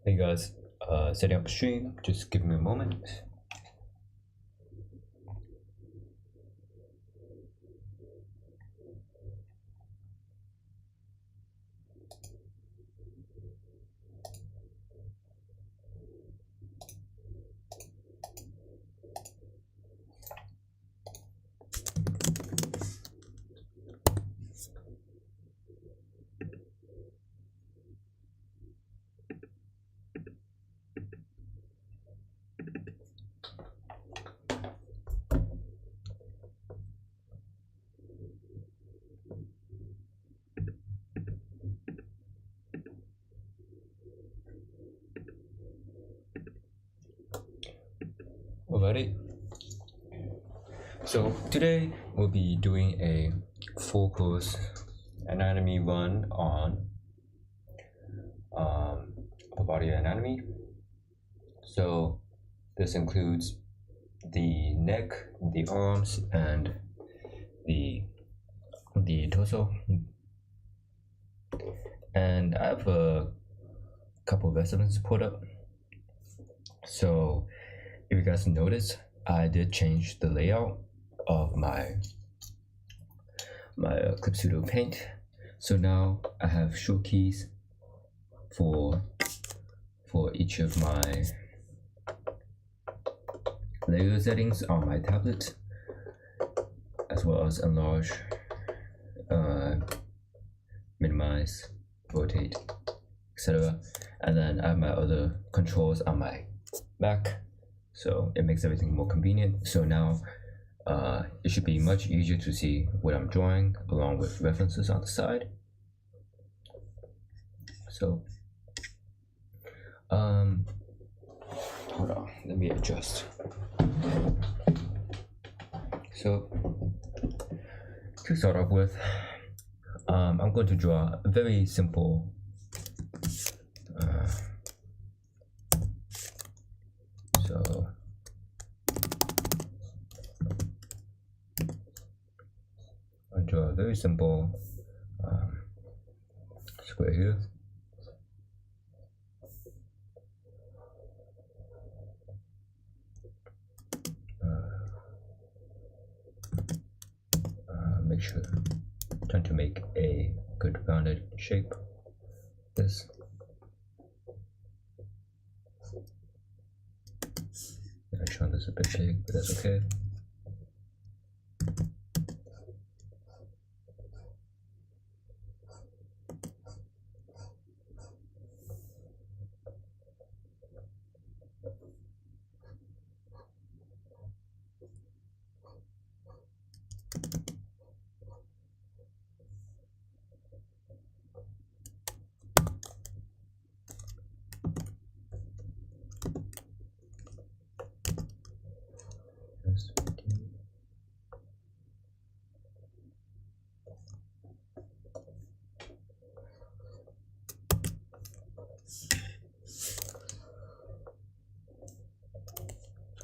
Hey guys, setting up stream, just give me a moment. Alrighty. So today we'll be doing a full course anatomy run on upper body anatomy. So this includes the neck, the arms, and the torso. And I have a couple of estimates put up. So if you guys notice, I did change the layout of my Clip Studio Paint. So now I have short keys for each of my layer settings on my tablet, as well as enlarge, minimize, rotate, etc. And then I have my other controls on my Mac, so it makes everything more convenient. So now it should be much easier to see what I'm drawing, along with references on the side. So hold on, let me adjust. So to start off with, I'm going to draw a very simple so I'll draw a very simple square here. Make sure, trying to make a good rounded shape. This. I found this a bit big, but that's okay.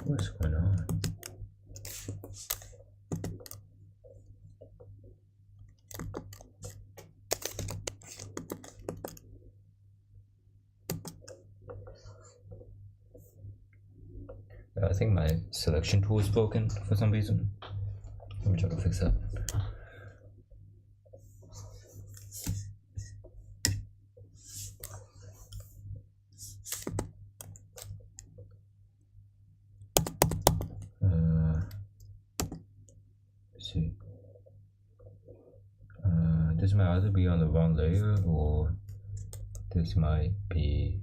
What's going on? I think my selection tool is broken for some reason. Let me try to fix that. Let's see. This might either be on the wrong layer, or this might be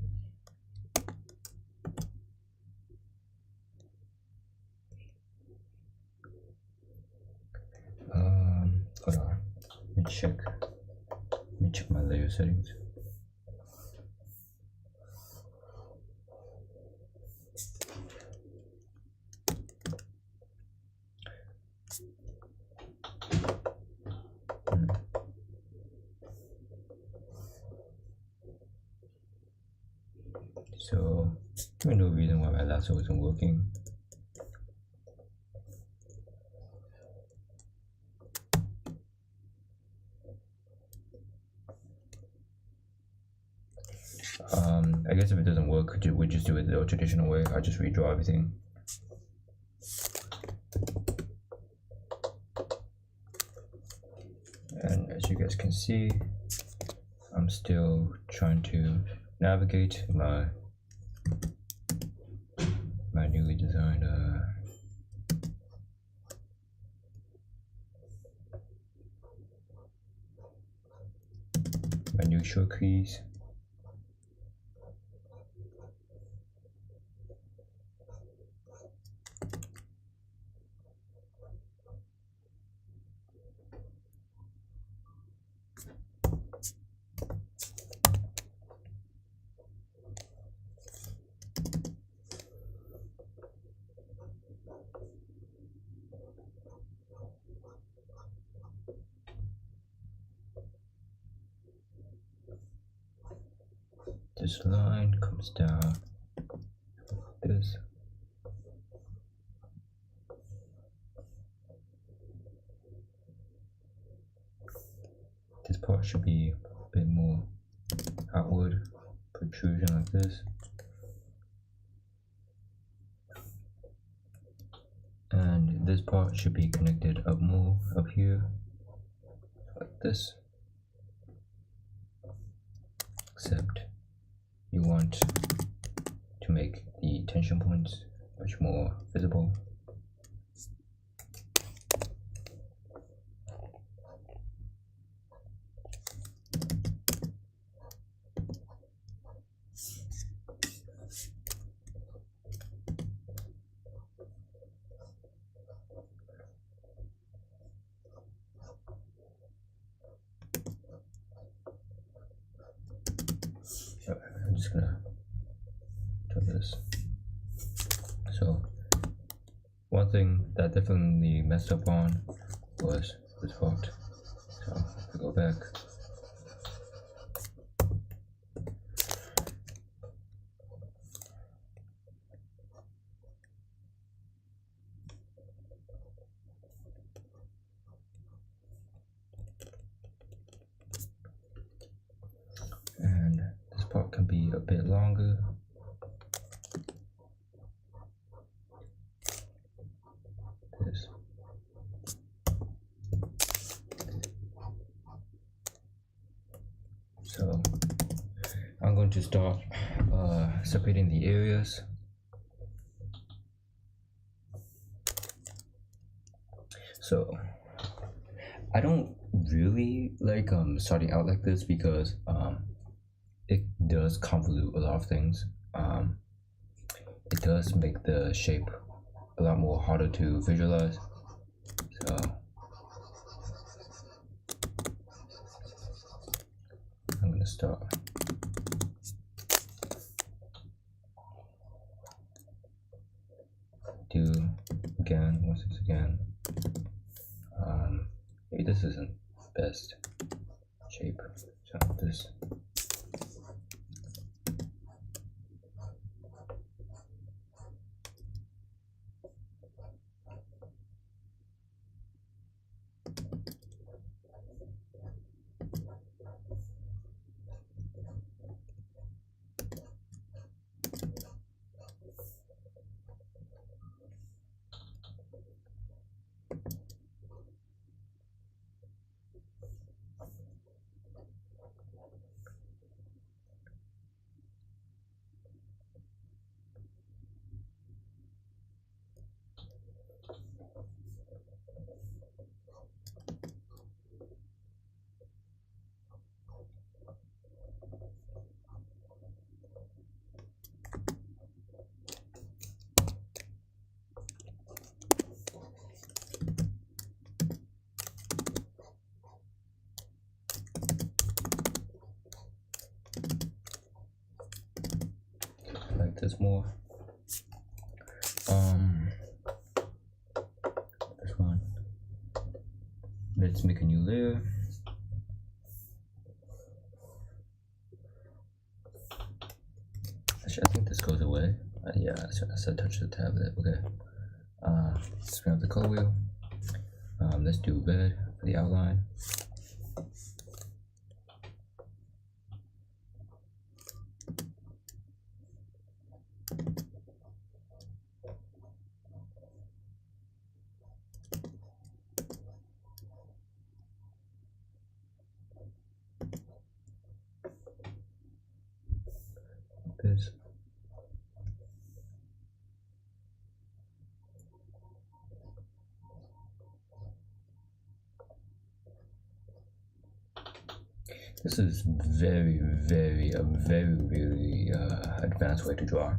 hold on, let me check my layer settings. So there's no reason why my lasso isn't working. I guess if it doesn't work, we just do it the old traditional way. I just redraw everything. And as you guys can see, I'm still trying to navigate my newly designed my new short keys. This line comes down like this. This part should be a bit more outward protrusion like this. And this part should be connected up more up here like this. Except you want to make the tension points much more visible. I'm just gonna do this. So one thing that definitely messed up on was this part. So if we go back, and this part can be a bit longer. This. So I'm going to start separating the areas. So I don't really like starting out like this because it does convolute a lot of things. It does make the shape a lot more harder to visualize. So I'm gonna start. Do again, once it's again. Maybe this isn't best shape. So this. Like this more. This one. Let's make a new layer. Actually, I think this goes away. Yeah, I said touch the tab there. Okay. Let's bring up the color wheel. Let's do red for the outline. This is very really advanced way to draw.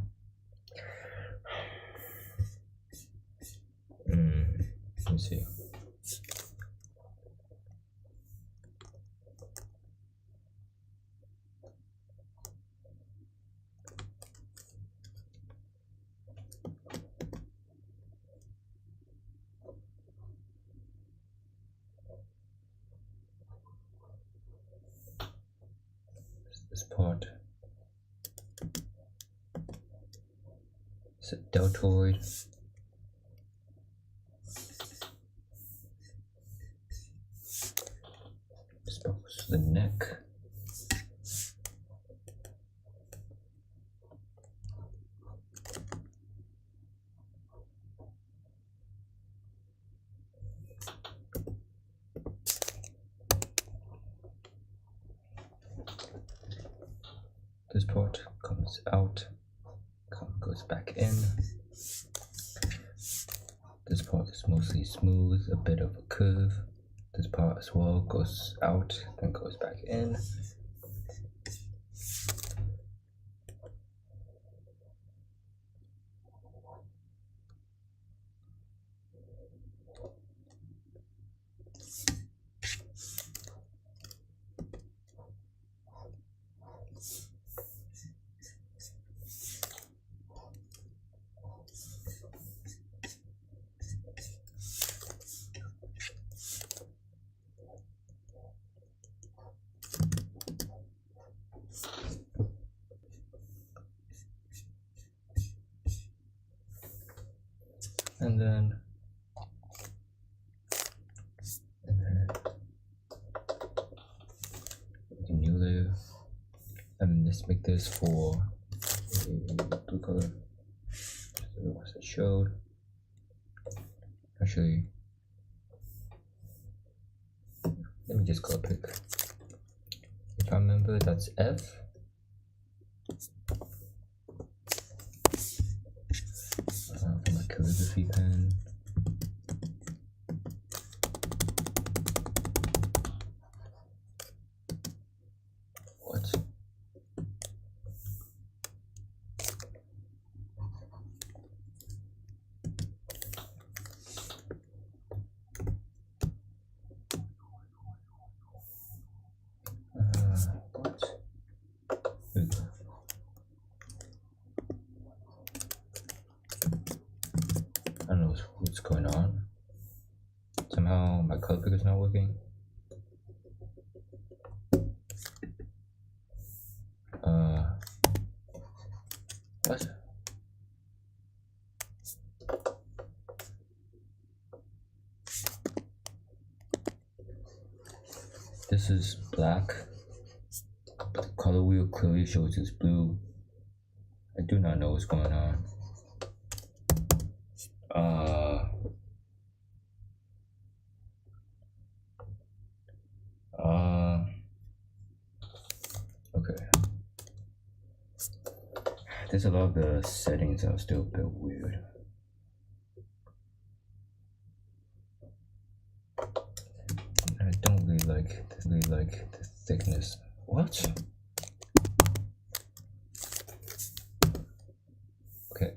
Let me see. This part. It's a deltoid. This part was the neck. This part comes out, goes back in. This part is mostly smooth, a bit of a curve. This part as well goes out and goes back in. And then the new layer, and let's make this for a blue color. So the ones that showed. Actually, let me just color pick. If I remember, that's F. For my calligraphy pen. What? What? Here we go. I don't know what's going on. Somehow my color picker is not working. What? This is black, but the color wheel clearly shows it's blue. I do not know what's going on. Okay. There's a lot of the settings that are still a bit weird. I don't really like the thickness. What? Okay.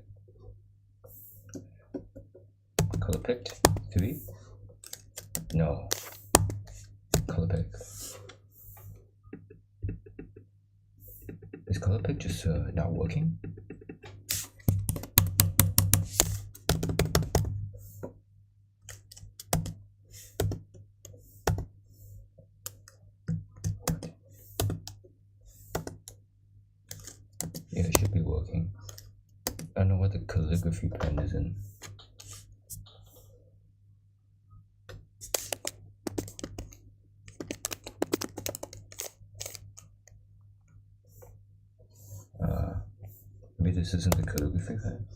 Color picked. 3. No. Color pick. Is color pick just not working? Yeah, it should be working. I don't know what the calligraphy pen is in. Maybe this isn't the calligraphy pen.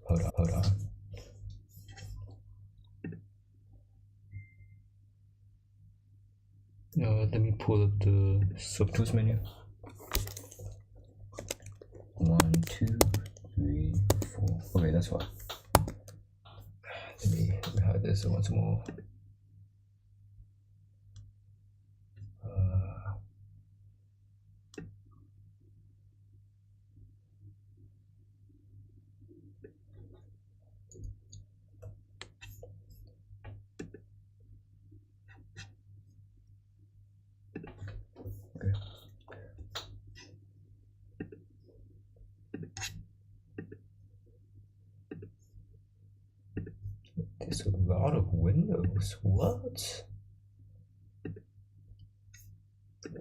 Hold on. Let me pull up the subtools menu. 1, 2, 3, 4. Okay, that's fine. Let me hide this once more. lot of windows. What?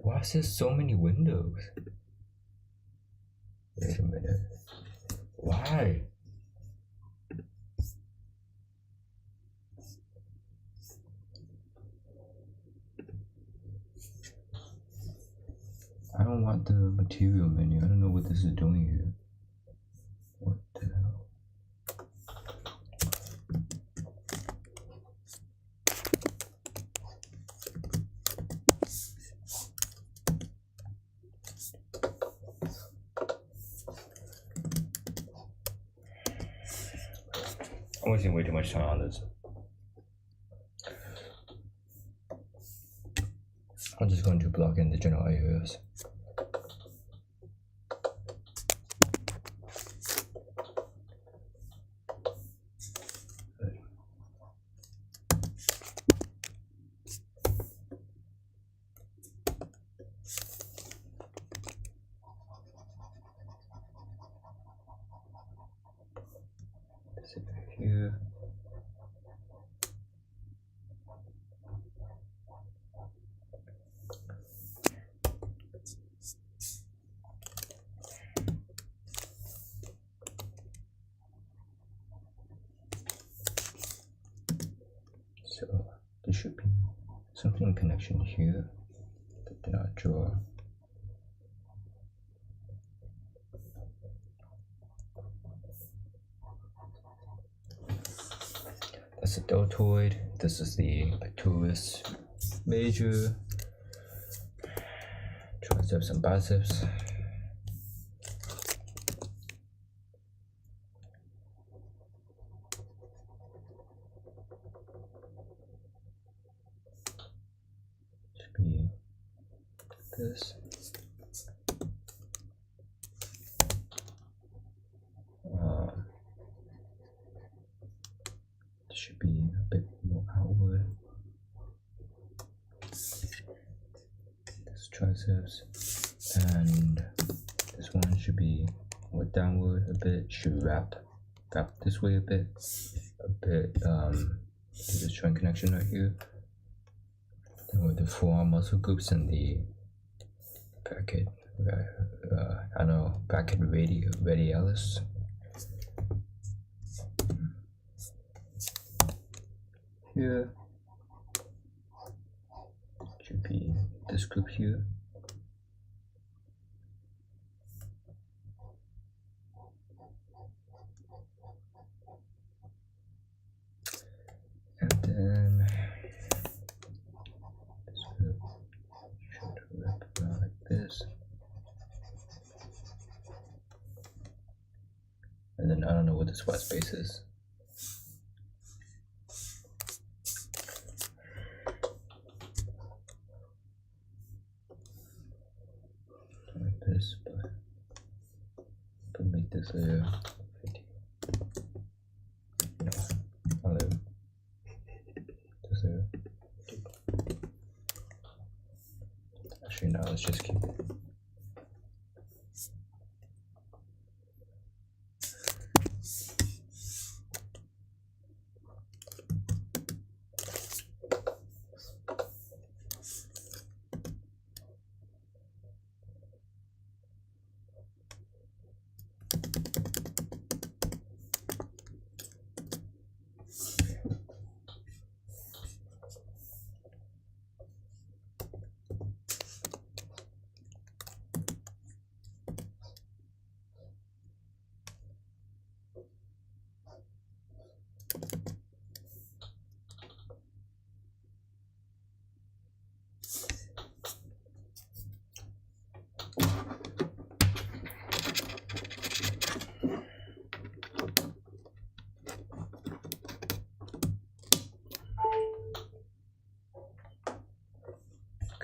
Why is there so many windows? Wait a minute. Why? I don't want the material menu. I don't know what this is doing here. What the hell? I'm wasting way too much time on this. I'm just going to block in the general areas. Here. So there should be something connection here that did not draw. That's the deltoid. This is the pectoralis major, triceps and biceps. Should be this. Should be a bit more outward. This triceps, and this one should be more downward a bit. Should wrap this way a bit. This joint connection right here. Then with the forearm muscle groups and the bracket, bracket radialis. Here should be this group here. And then this group should wrap around like this. And then I don't know what this white space is. This, but make this layer 50. No, I'll leave this layer 50. Actually, no, let's just keep it.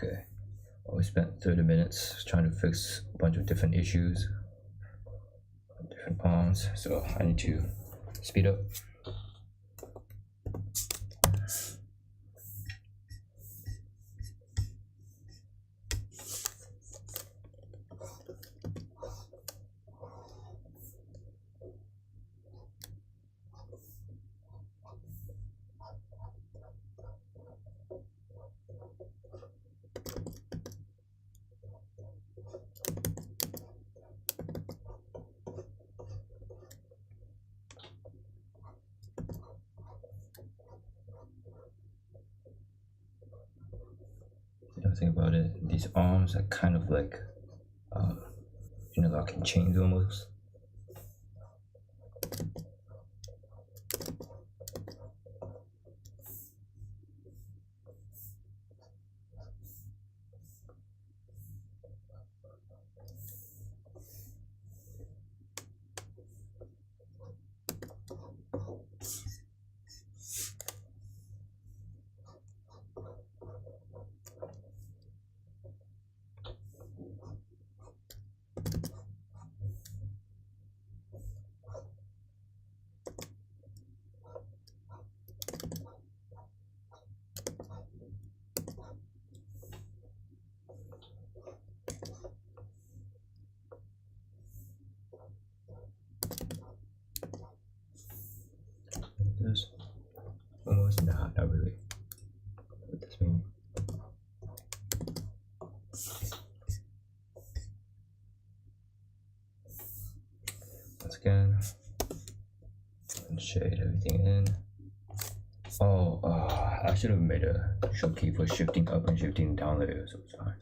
Okay, well, we spent 30 minutes trying to fix a bunch of different issues, different arms, so I need to speed up. Another thing about it, these arms are kind of like interlocking chains almost. This almost not really. What this mean? Once again, and shade everything in. Oh, I should have made a shortcut for shifting up and shifting down layers, so it's fine.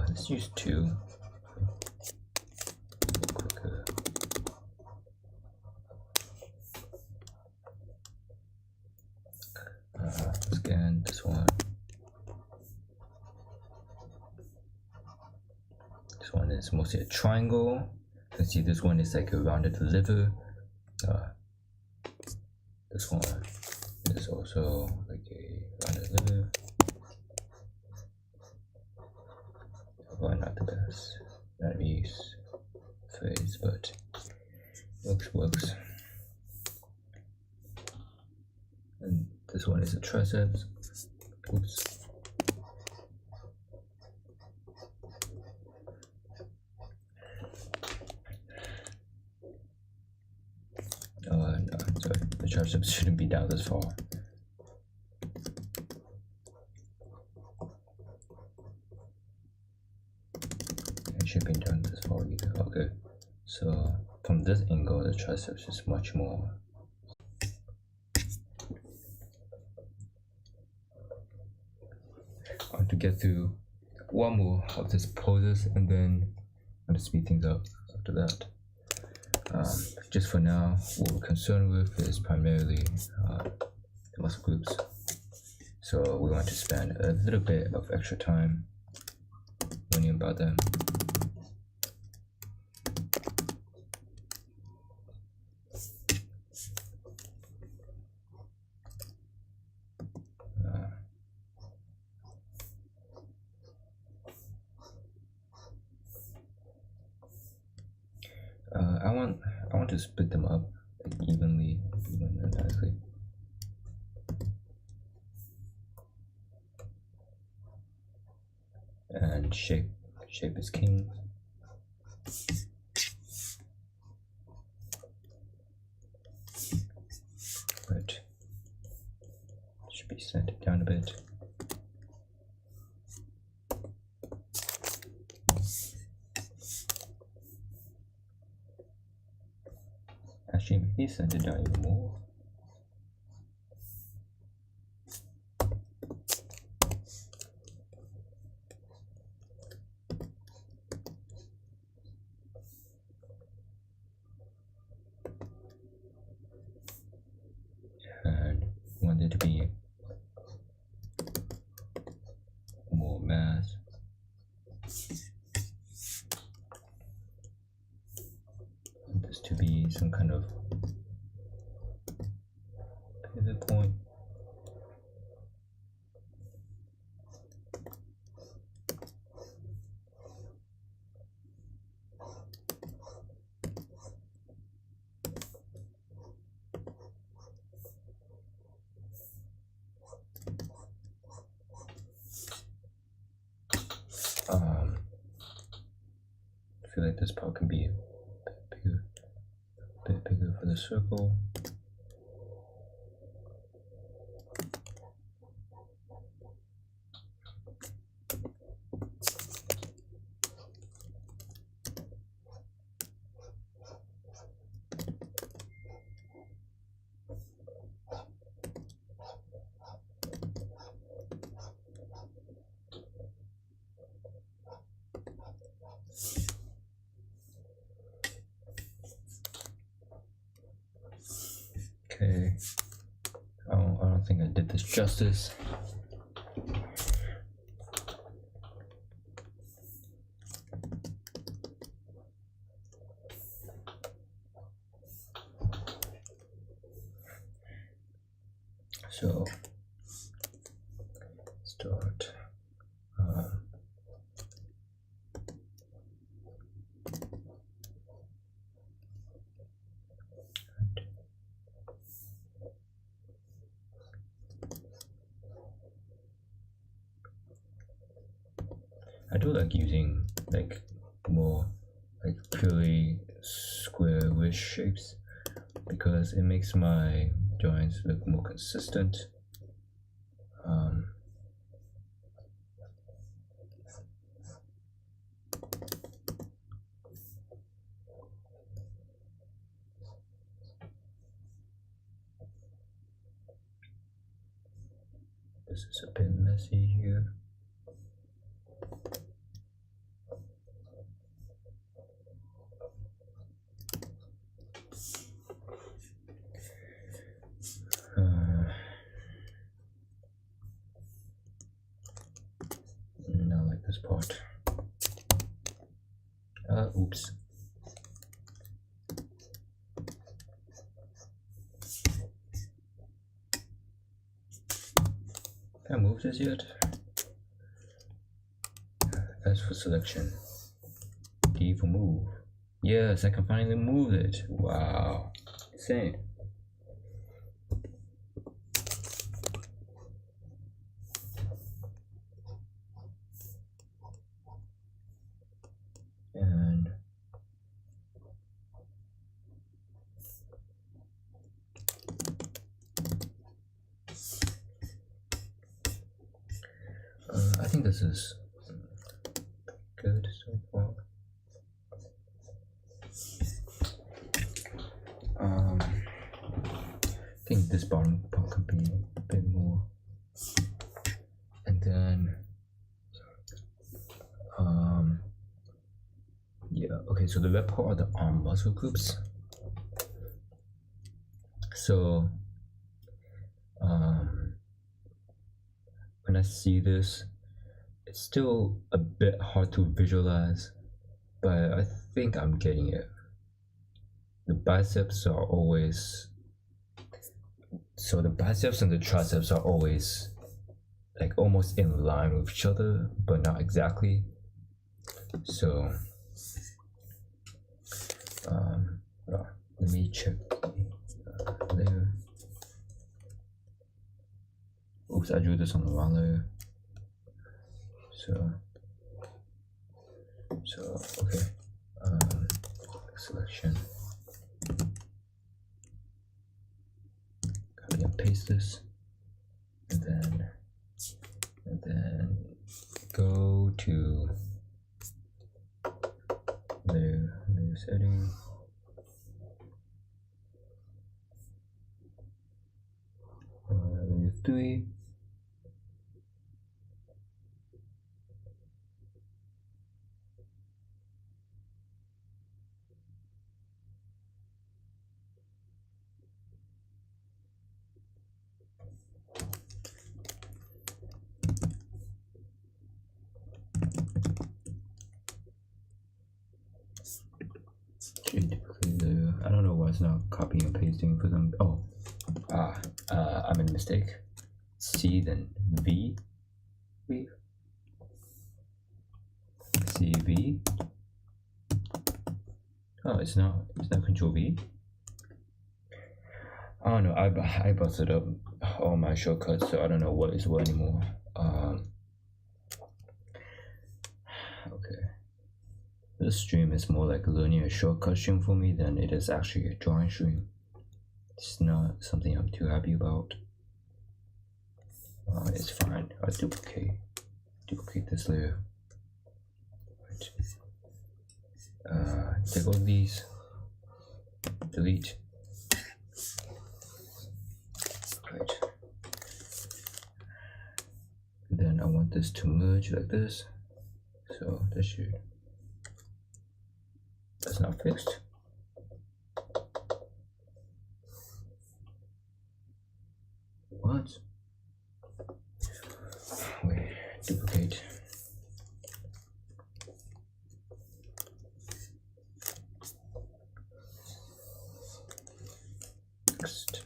Let's use 2. Quicker. Scan this one. This one is mostly a triangle. You can see this one is like a rounded liver. This one is also like a rounded liver. Well, not the best. Not use phrase, but works. And this one is a triceps. Oops. No, sorry. The triceps shouldn't be down this far. And should be down this far either. Okay. So from this angle, the triceps is much more. I want to get through one more of these poses and then I'm going to speed things up after that. Just for now, what we're concerned with is primarily the muscle groups. So we want to spend a little bit of extra time learning about them. I want to split them up evenly and nicely. And shape is king. Right. Should be centered down a bit. Actually, maybe centered down even more. And want it to be more mass. Want this to be some kind of pivot point. I feel like this part can be a bit bigger for the circle. justice. So start. I do like using like more like purely squarish shapes because it makes my joints look more consistent. This is a bit messy here. Not like this part. Oops. Can I move this yet? S for selection. D for move. Yes, I can finally move it. Wow. Insane. And I think this is good so far. I think this bottom part could be a bit more. And then yeah, okay, so the red part are the arm muscle groups. So when I see this, it's still a bit hard to visualize, but I think I'm getting it. The biceps are always, so the biceps and the triceps are always like almost in line with each other, but not exactly. So let me check the layer. Oops, I drew this on the wrong layer. So okay, selection, copy and paste this, and then go to layer setting. Layer 3. I don't know why it's not copying and pasting for them. Oh, I made a mistake. C then V. C V. Oh, it's not Control V. I don't know. I busted up all my shortcuts, so I don't know what is what anymore. Okay. This stream is more like learning a shortcut stream for me than it is actually a drawing stream. It's not something I'm too happy about. It's fine. I'll duplicate this layer. Right. Take all these. Delete. Right. Then I want this to merge like this. So that's not fixed. What? duplicate. Next.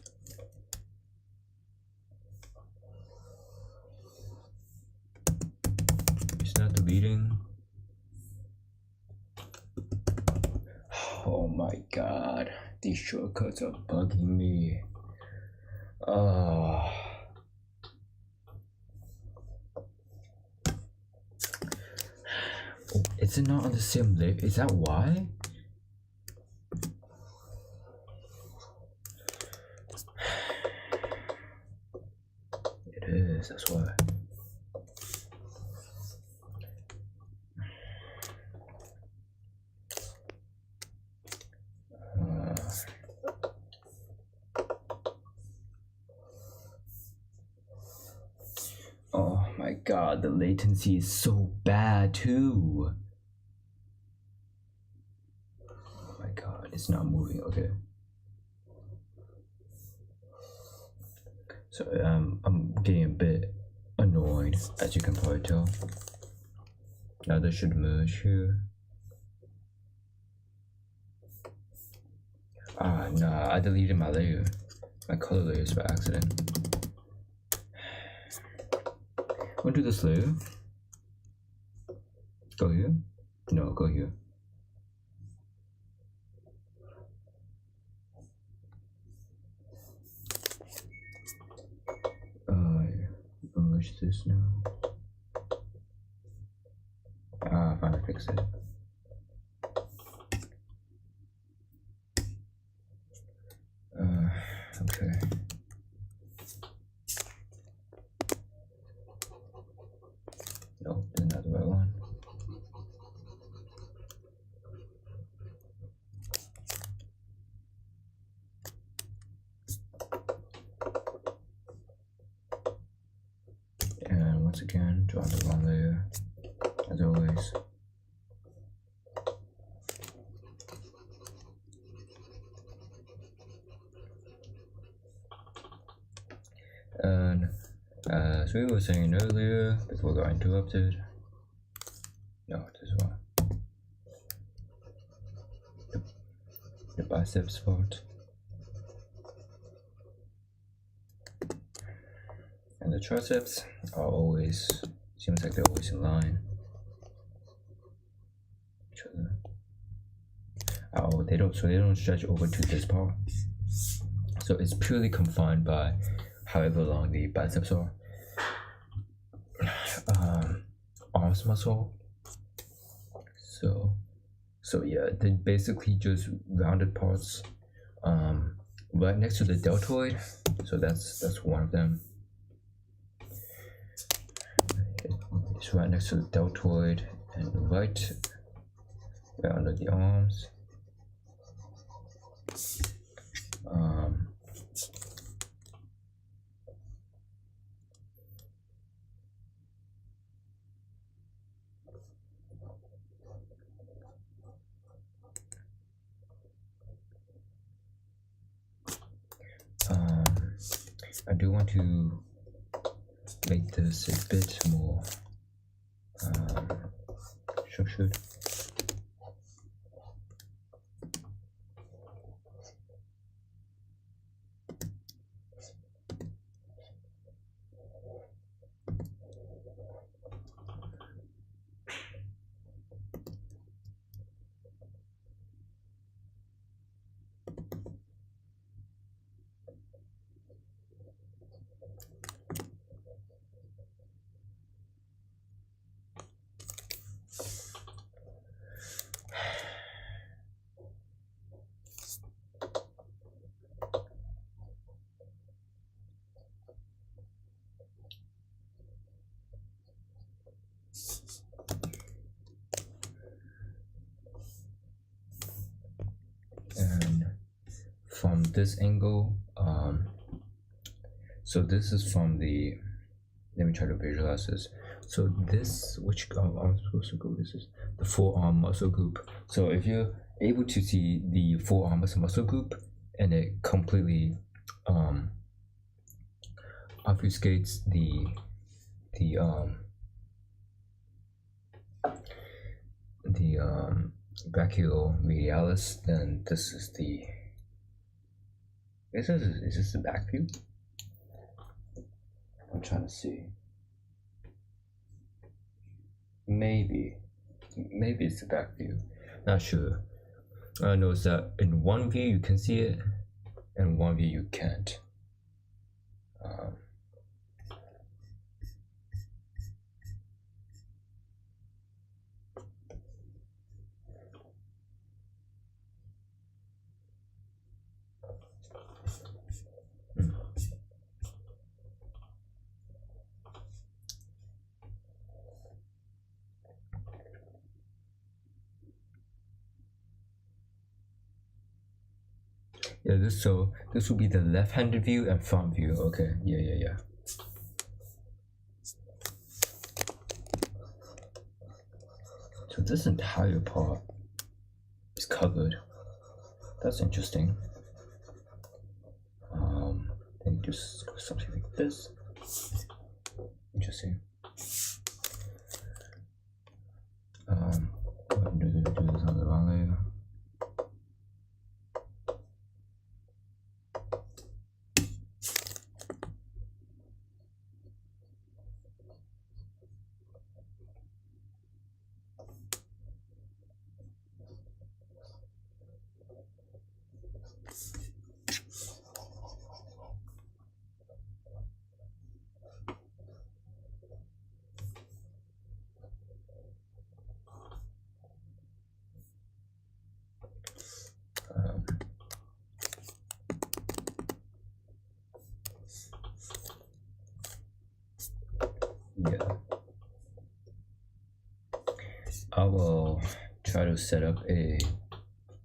It's not deleting. Oh my god, these shortcuts are bugging me. Oh, is it not on the same layer? Is that why? It is, that's why. Oh my god, the latency is so bad too. Oh my god, it's not moving. Okay. So I'm getting a bit annoyed, as you can probably tell. Now this should merge here. Ah, nah, I deleted my layer, my color layers by accident. Want to do this layer? Go here? No, go here. Merge this now. Ah, finally fix it. Okay. Nope, that's not the right one. And once again, draw the wrong layer, as always. And as we were saying earlier, before we got interrupted, no, this one, the biceps part, and the triceps are always, seems like they're always in line. Oh, they don't stretch over to this part. So it's purely confined by however long the biceps are. Arms muscle. So yeah, they're basically just rounded parts right next to the deltoid. So that's one of them. It's right next to the deltoid and right under the arms. I do want to make this a bit more structured. And from this angle, so this is from the, let me try to visualize this. So this, which arm I'm supposed to go, this is the forearm muscle group. So if you're able to see the forearm muscle group, and it completely obfuscates the the brachioradialis, then this is the. Is this the back view? I'm trying to see. Maybe it's the back view. Not sure. I notice that in one view you can see it, and one view you can't. Yeah, this will be the left-handed view and front view. Okay, yeah. So this entire part is covered. That's interesting. I think just something like this. Interesting. Do this on the wrong layer. Yeah, I will try to set up a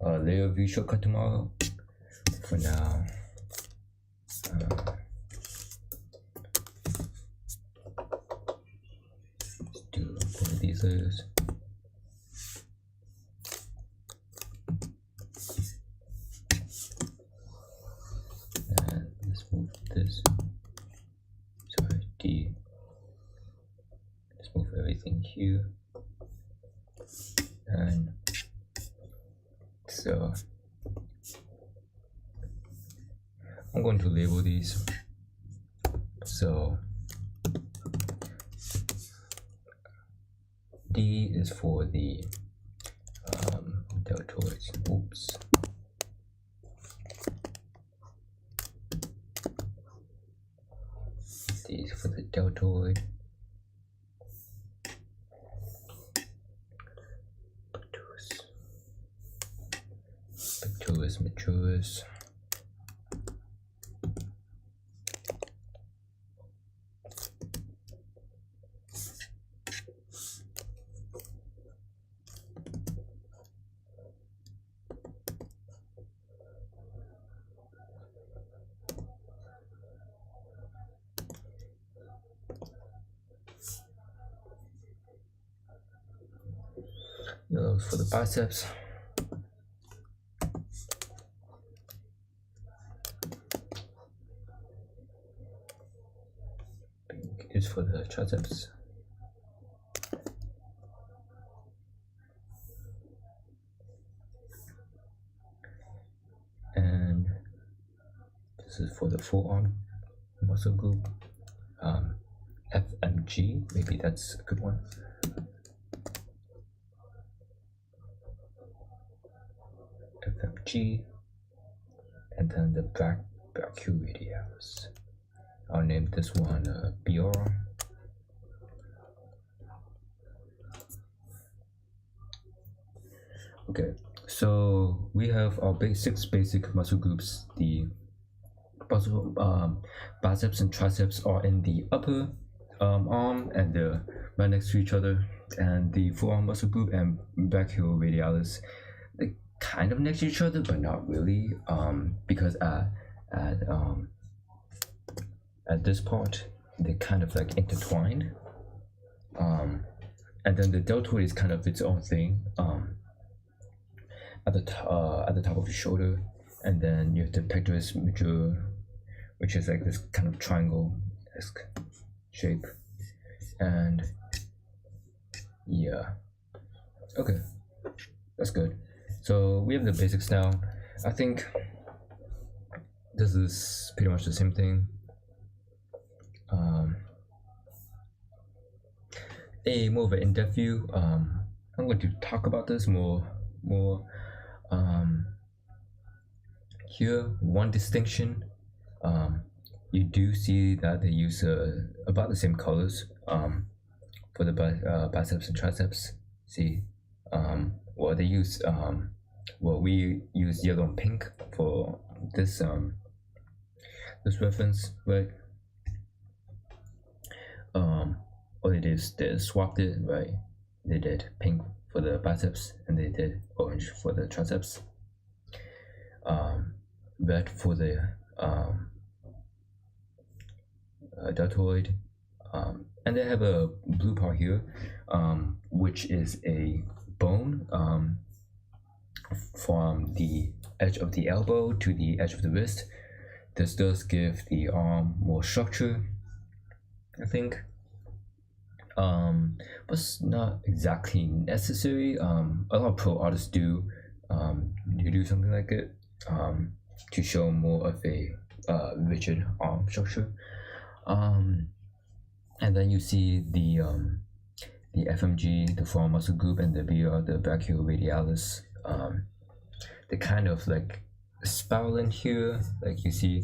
layer view shortcut tomorrow. For now, let's do one of these layers. And let's move this. Sorry, D. Let's move everything here. And so I'm going to label these. So D is for the deltoids. Oops. D is for the deltoid. Pectoris majoris. Those for the biceps. Pink is for the triceps. And this is for the forearm muscle group. FMG, maybe that's a good one. FMG, and then the brachioradialis. I'll name this one BR. Okay, so we have our basic muscle groups. The biceps and triceps are in the upper arm, and they're right next to each other. And the forearm muscle group and brachioradialis, they kind of next to each other, but not really, because at this part they're kind of like intertwined. And then the deltoid is kind of its own thing. At the top of the shoulder, and then you have the pectoris major, which is like this kind of triangle-esque shape, and yeah, Okay, that's good. So we have the basics now. I think this is pretty much the same thing. A more of an in-depth view. I'm going to talk about this more. Um, Here, one distinction. You do see that they use about the same colors for the biceps and triceps. See, well they use well we use yellow and pink for this reference, right? All they did is they swapped it, right? They did pink for the biceps and they did orange for the triceps. Red for the deltoid, and they have a blue part here, which is a bone from the edge of the elbow to the edge of the wrist. This does give the arm more structure, I think, but it's not exactly necessary. A lot of pro artists do something like it to show more of a rigid arm structure. And then you see the FMG, the forearm muscle group, and the BR, the brachioradialis. They kind of like spiral in here. Like you see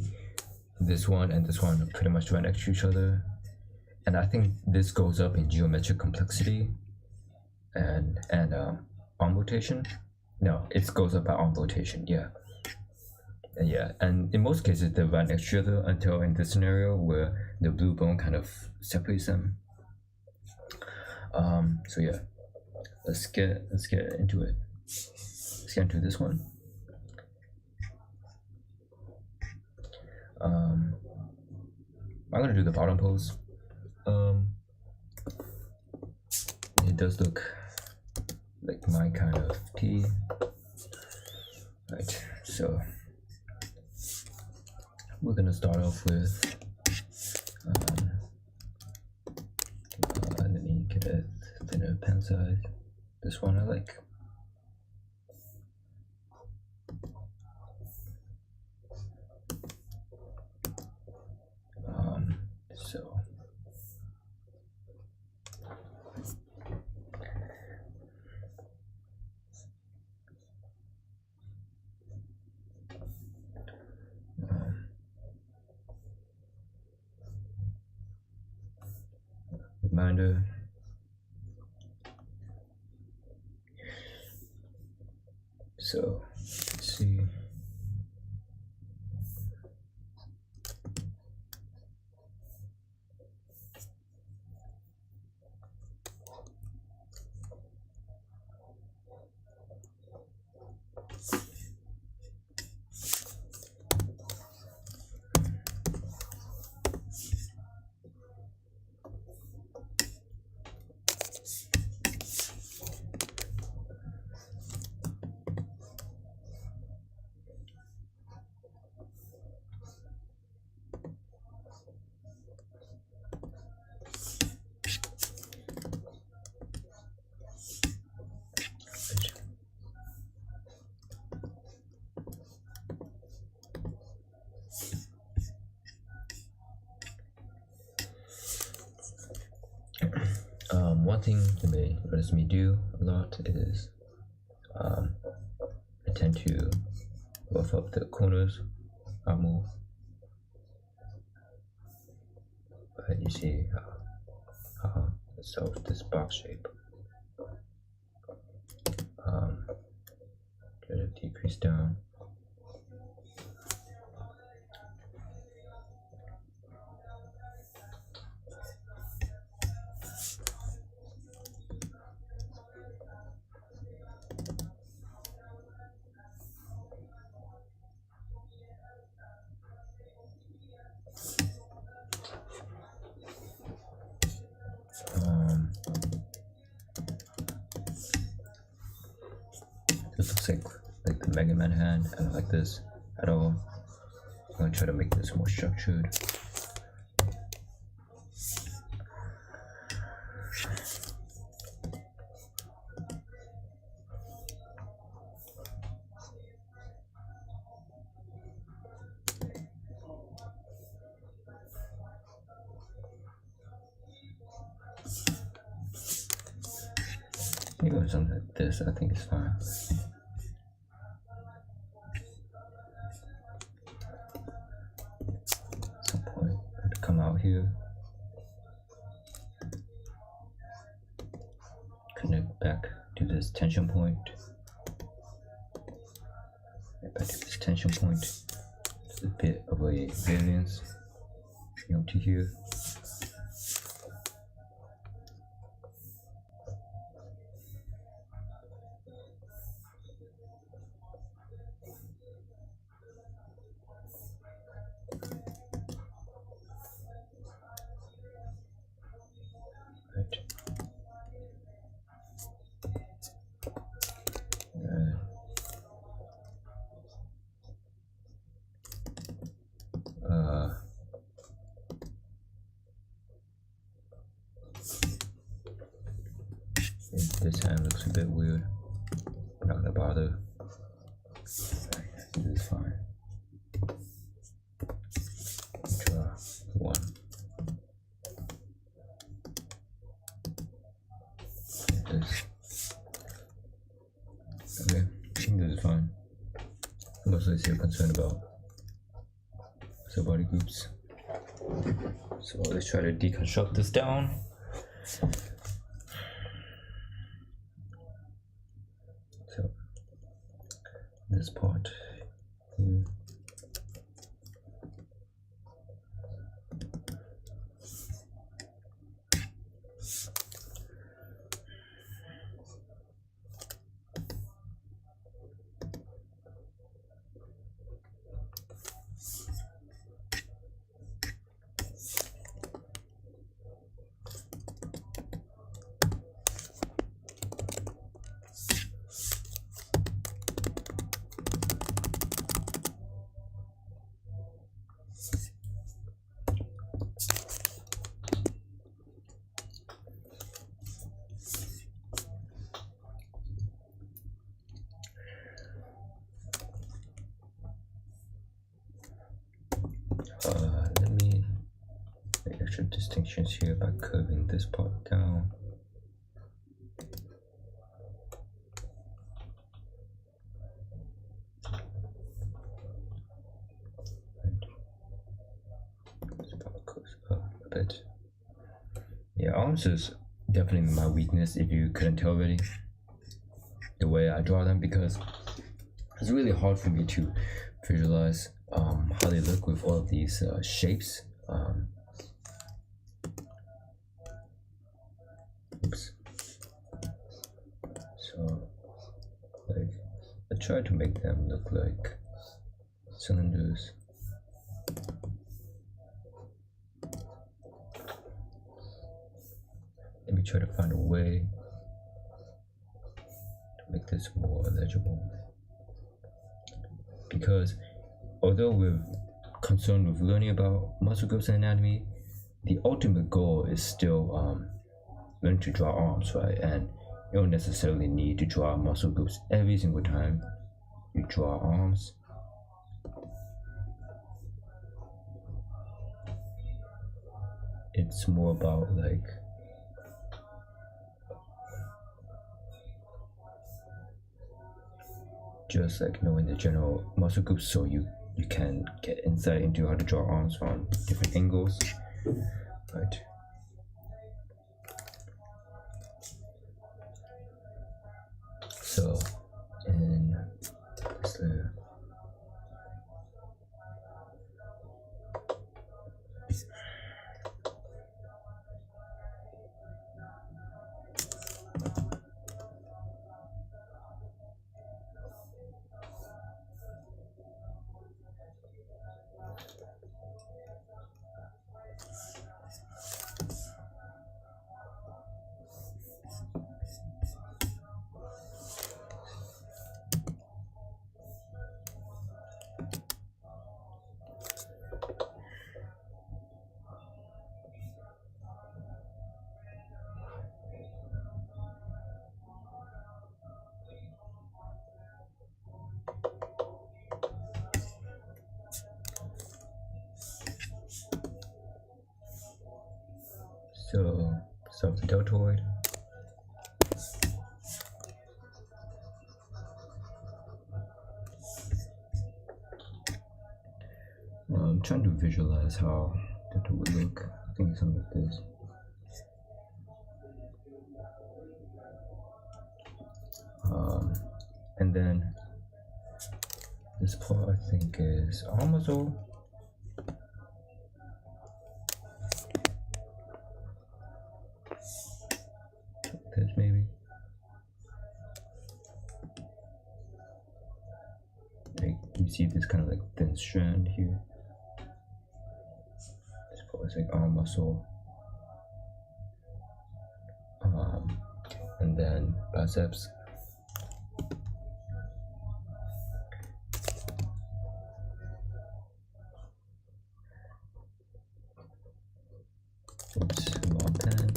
this one and this one pretty much right next to each other. And I think this goes up in geometric complexity and arm rotation. No, it goes up by arm rotation, yeah. Yeah, and in most cases they're right next to each other until in this scenario where the blue bone kind of separates them. So yeah, let's get into it. Let's get into this one. I'm gonna do the bottom pose. It does look like my kind of T. Right, so we're gonna start off with let me get a thinner pen size. This one I like. So reminder. So let's see. One thing that they notice me do a lot is I tend to rough up the corners. I move, but you see so this box shape try to decrease down. This looks like the Mega Man hand. I don't like this at all. I'm gonna try to make this more structured. Even something like this, I think it's fine. At some point, I have to come out here, connect back to this tension point. Back to this tension point. It's a bit of a variance, to here. This hand looks a bit weird. I'm not gonna bother. This is fine. Draw one. This. Okay, I think this is fine. Mostly still concerned about sub-body groups. So let's try to deconstruct this down. So this part here. Let me make extra distinctions here by curving this part down. This part goes up a bit. Yeah, arms is definitely my weakness if you couldn't tell already. The way I draw them, because it's really hard for me to visualize how they look with all of these shapes. Oops. So, like, I try to make them look like cylinders. Let me try to find a way to make this more legible. Because although we're concerned with learning about muscle groups and anatomy, the ultimate goal is still learning to draw arms, right? And you don't necessarily need to draw muscle groups every single time you draw arms. It's more about like just like knowing the general muscle groups, so you can get insight into how to draw arms from different angles, right? So in this layer, so start with the deltoid. trying to visualize how that would look. I think something like this. And then this part I think is arm muscle. This maybe. Like you see this kind of like thin strand here. This part is like arm muscle. And then biceps. Oops, wrong pen.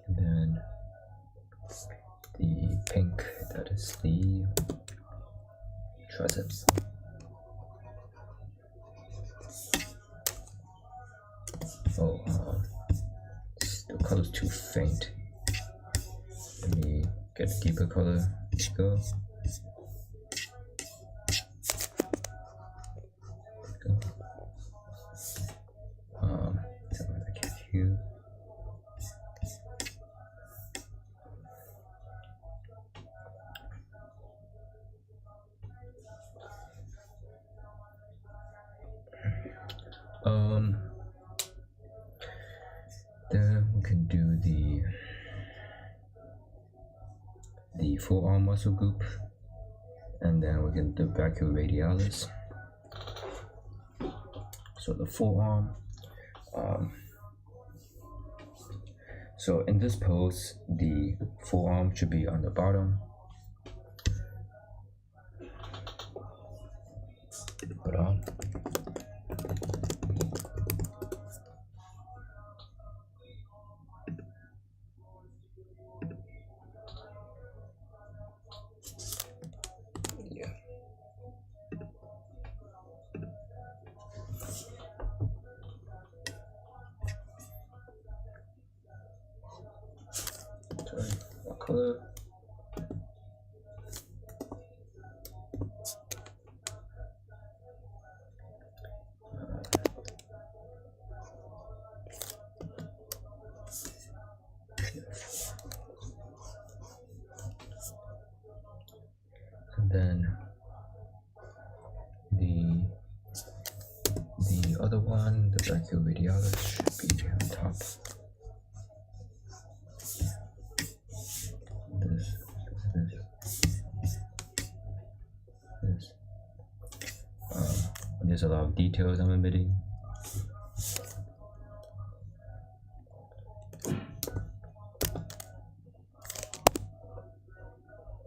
And then the pink, that is the triceps. Oh, the color's too faint. Let me get a deeper color. Go. Go. Something like here. Then we can do the forearm muscle group, and then we can do brachioradialis. So the forearm. So in this pose, the forearm should be on the bottom. Put on. Yeah. Sorry, what color? And then the other one, the brachioradialis, should be on top. This. There's a lot of details I'm omitting.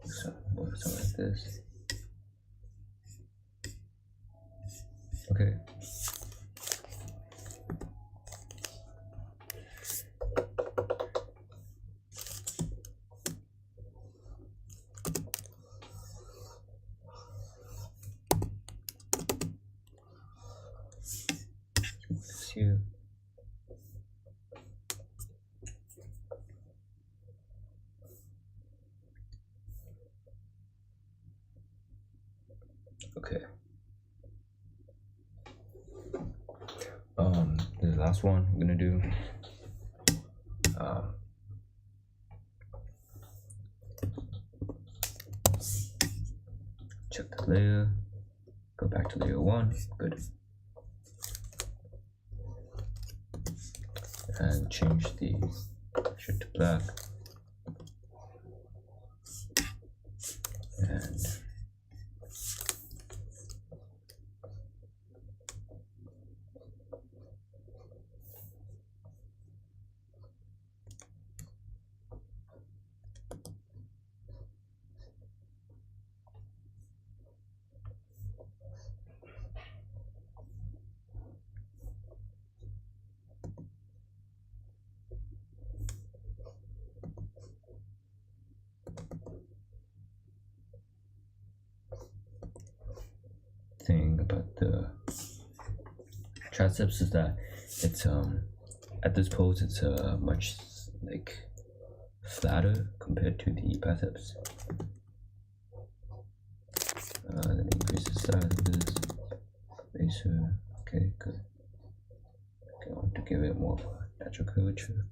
Something like this. Okay. This here. Okay. The last one I'm gonna do. Check the layer. Go back to layer 1. Good. And change the shift to black. And thing about the triceps is that it's at this pose it's much like flatter compared to the biceps. Let me increase the size of this razor. Okay, good. Okay, I want to give it more of a natural curvature.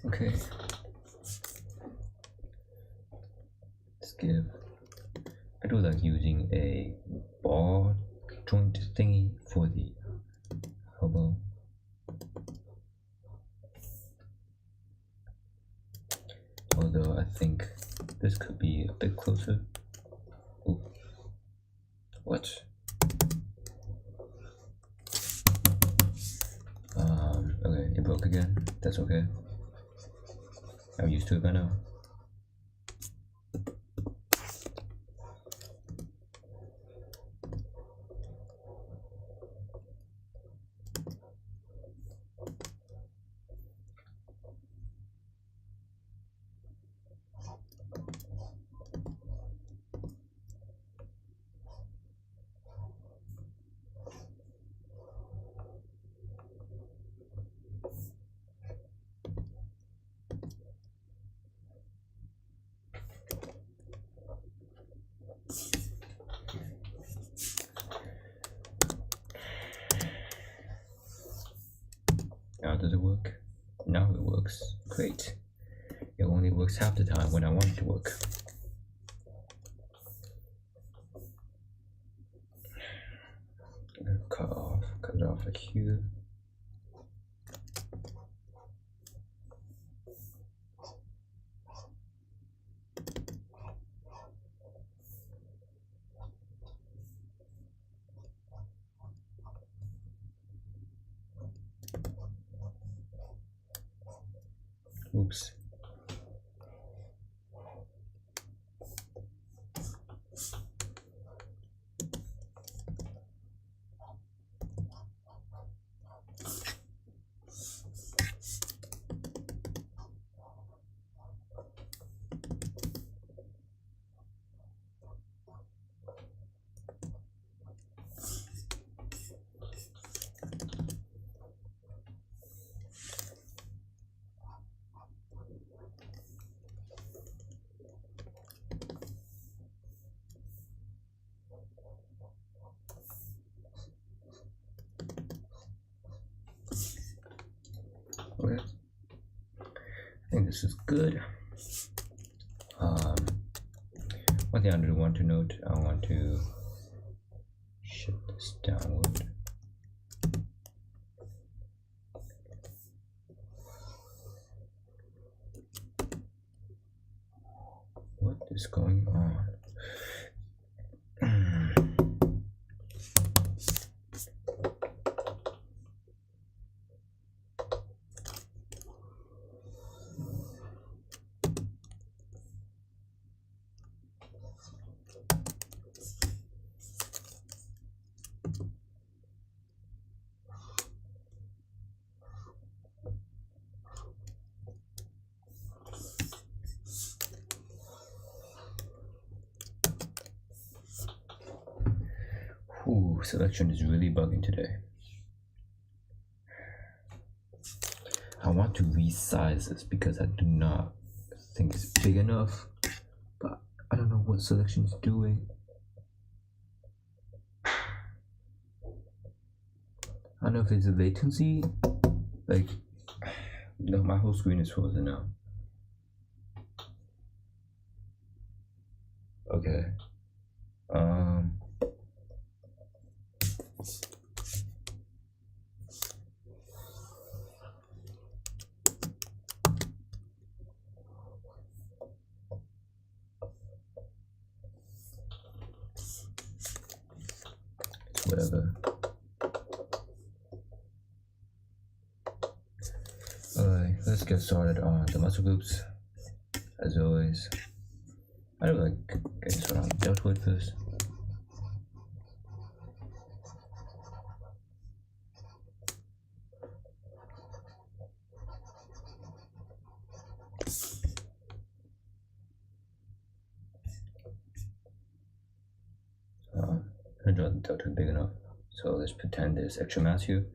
Okay. Let's give. I do like using a ball joint thingy for the elbow. Although I think this could be a bit closer. Ooh. What? Okay, it broke again. That's okay. I'm used to it by now. Now does it work? Now it works. Great. It only works half the time when I want it to work. Cut it off like here. Oops. Okay. I think this is good. One thing I do want to note, I want to shift this downward. What is going on? Ooh, selection is really bugging today. I want to resize this because I do not think it's big enough, but I don't know what selection is doing. I don't know if it's a latency, like, no, my whole screen is frozen now. Okay. Whatever. Alright, let's get started on the muscle groups. as always. I don't like getting sort of dealt with this. I draw the delta big enough. So let's pretend there's extra mass here.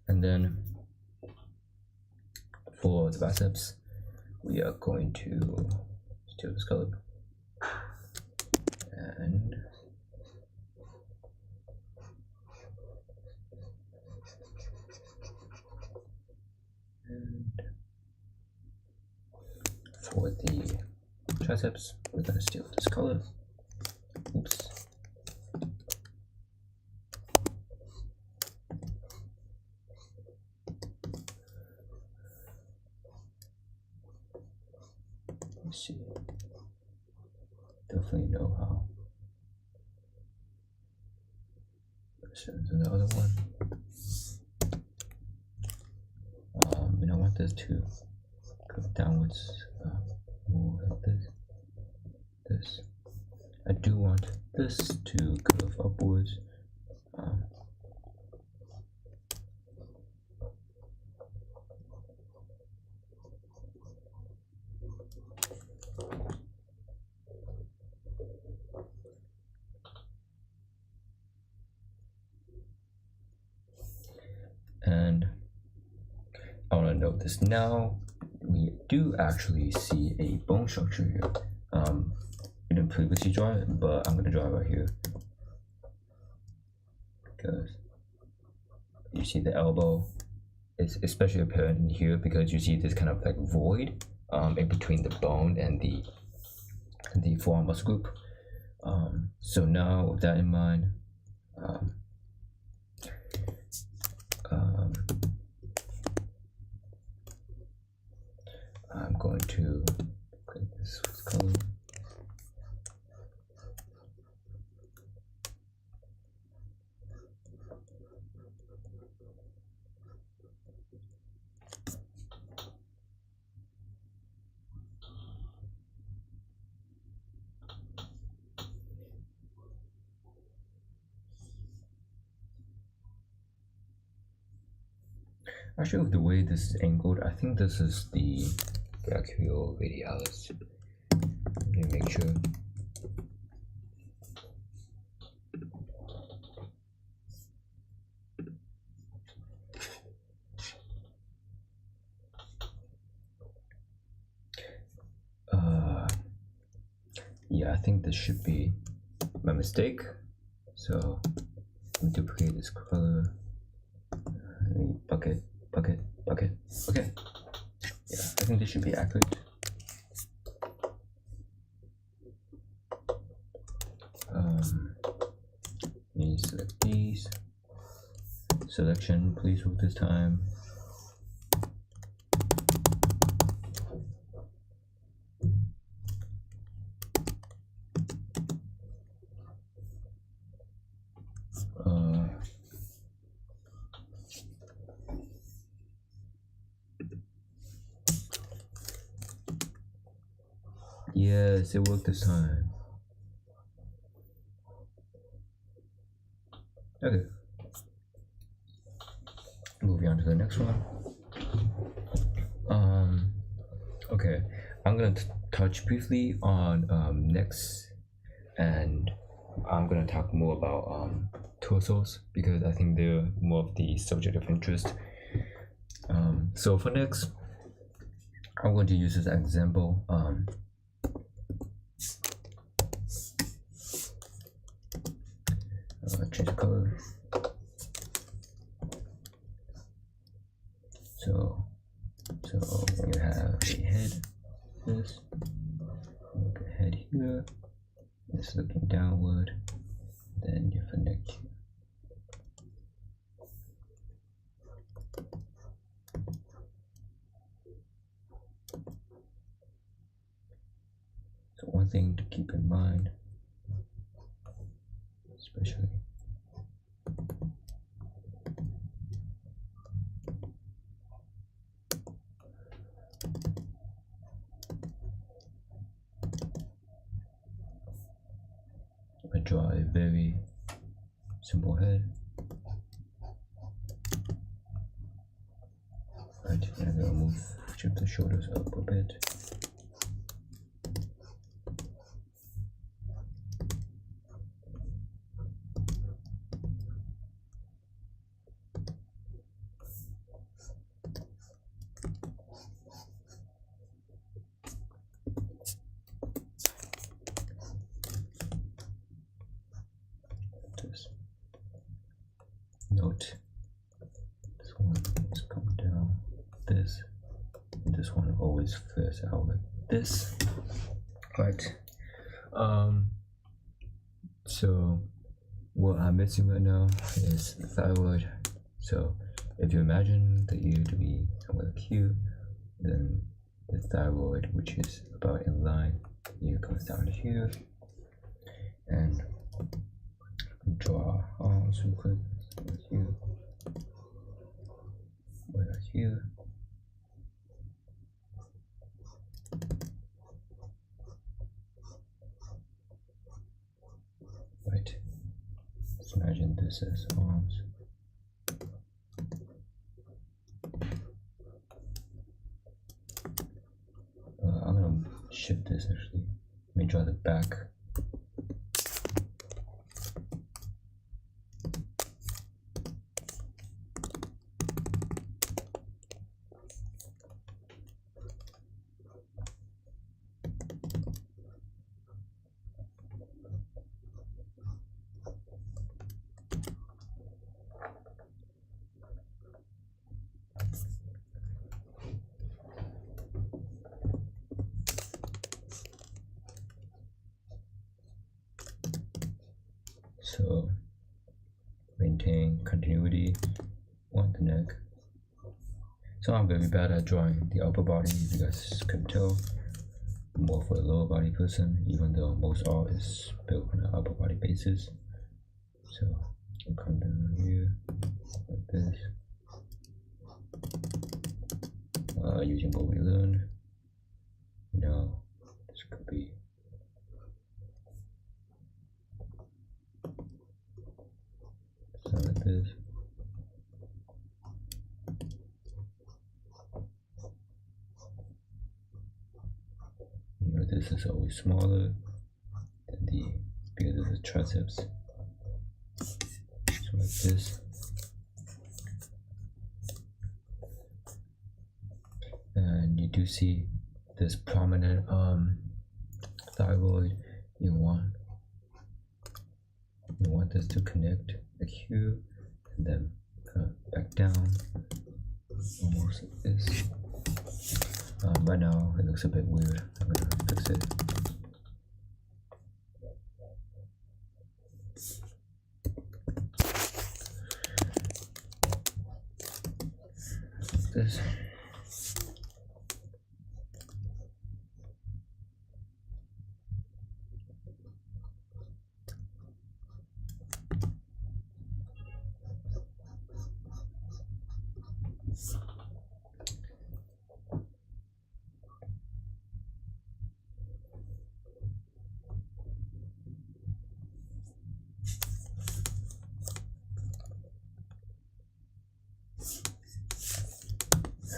And then for the biceps, we are going to steal this color. And for the triceps, we're going to steal this color. Oops. Let's see. Definitely know how. Versus the other one. And I want this to go downwards, more like this. This. I do want this to curve upwards. And I want to note this now. We do actually see a bone structure here. We didn't previously draw it, but I'm going to draw it right here. Because you see the elbow is especially apparent in here because you see this kind of like void in between the bone and the forearm muscle group. So now with that in mind, I'm going to create this color. Actually, with the way this is angled, I think this is the brachioradialis. Let me make sure. Yeah, I think this should be my mistake. So let me duplicate this color. Bucket. Okay. Yeah, I think this should be accurate. You select these. Selection, please work this time. Yes, it worked this time. Okay. Moving on to the next one. Okay, I'm gonna touch briefly on necks, and I'm gonna talk more about torsos because I think they're more of the subject of interest. So for necks, I'm going to use this example. Change the color. So when you have a head, this, look at head here, it's looking downward, then you have a neck here. So one thing to keep in mind, especially I draw a very simple head. Right, and I'm gonna shift the shoulders up a bit. Note this one is coming down this, and this one always flares out like this. Right. So what I'm missing right now is the thyroid. So if you imagine the ear to be somewhere like here, then the thyroid, which is about in line, ear comes down to here, and draw arms real quick. Here, where here, right. Let's imagine this as arms. I'm gonna shift this actually. Let me draw the back. So maintain continuity on the neck. So I'm very bad at drawing the upper body, if you guys can tell. I'm more for a lower body person, even though most art is built on an upper body basis. So I'll come down here like this. Using what we learned. Now this could be something like this. You know, this is always smaller than the because of the triceps. So like this. And you do see this prominent thyroid. You want this to connect like here, and then kind of back down, almost like this. Right now it looks a bit weird. I'm gonna fix it. Like this.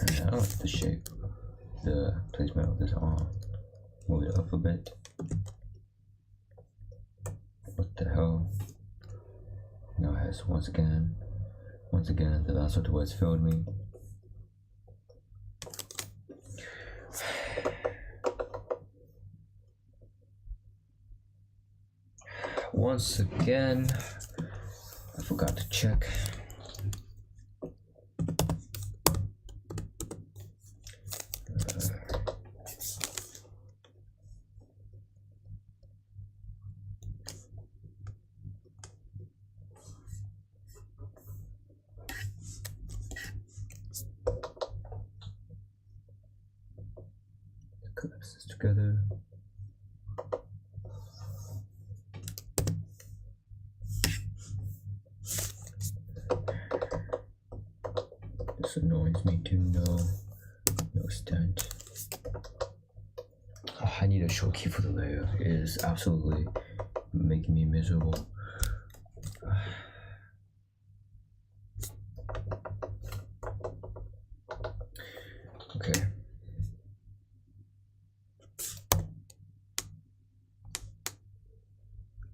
I don't like the shape, the placement of this arm. Move it up a bit. What the hell? Now it has once again, the lasso towards failed me. Once again, I forgot to check. Collapse this together. This annoys me to no extent. Oh, I need a short key for the layer. It is absolutely making me miserable. Okay.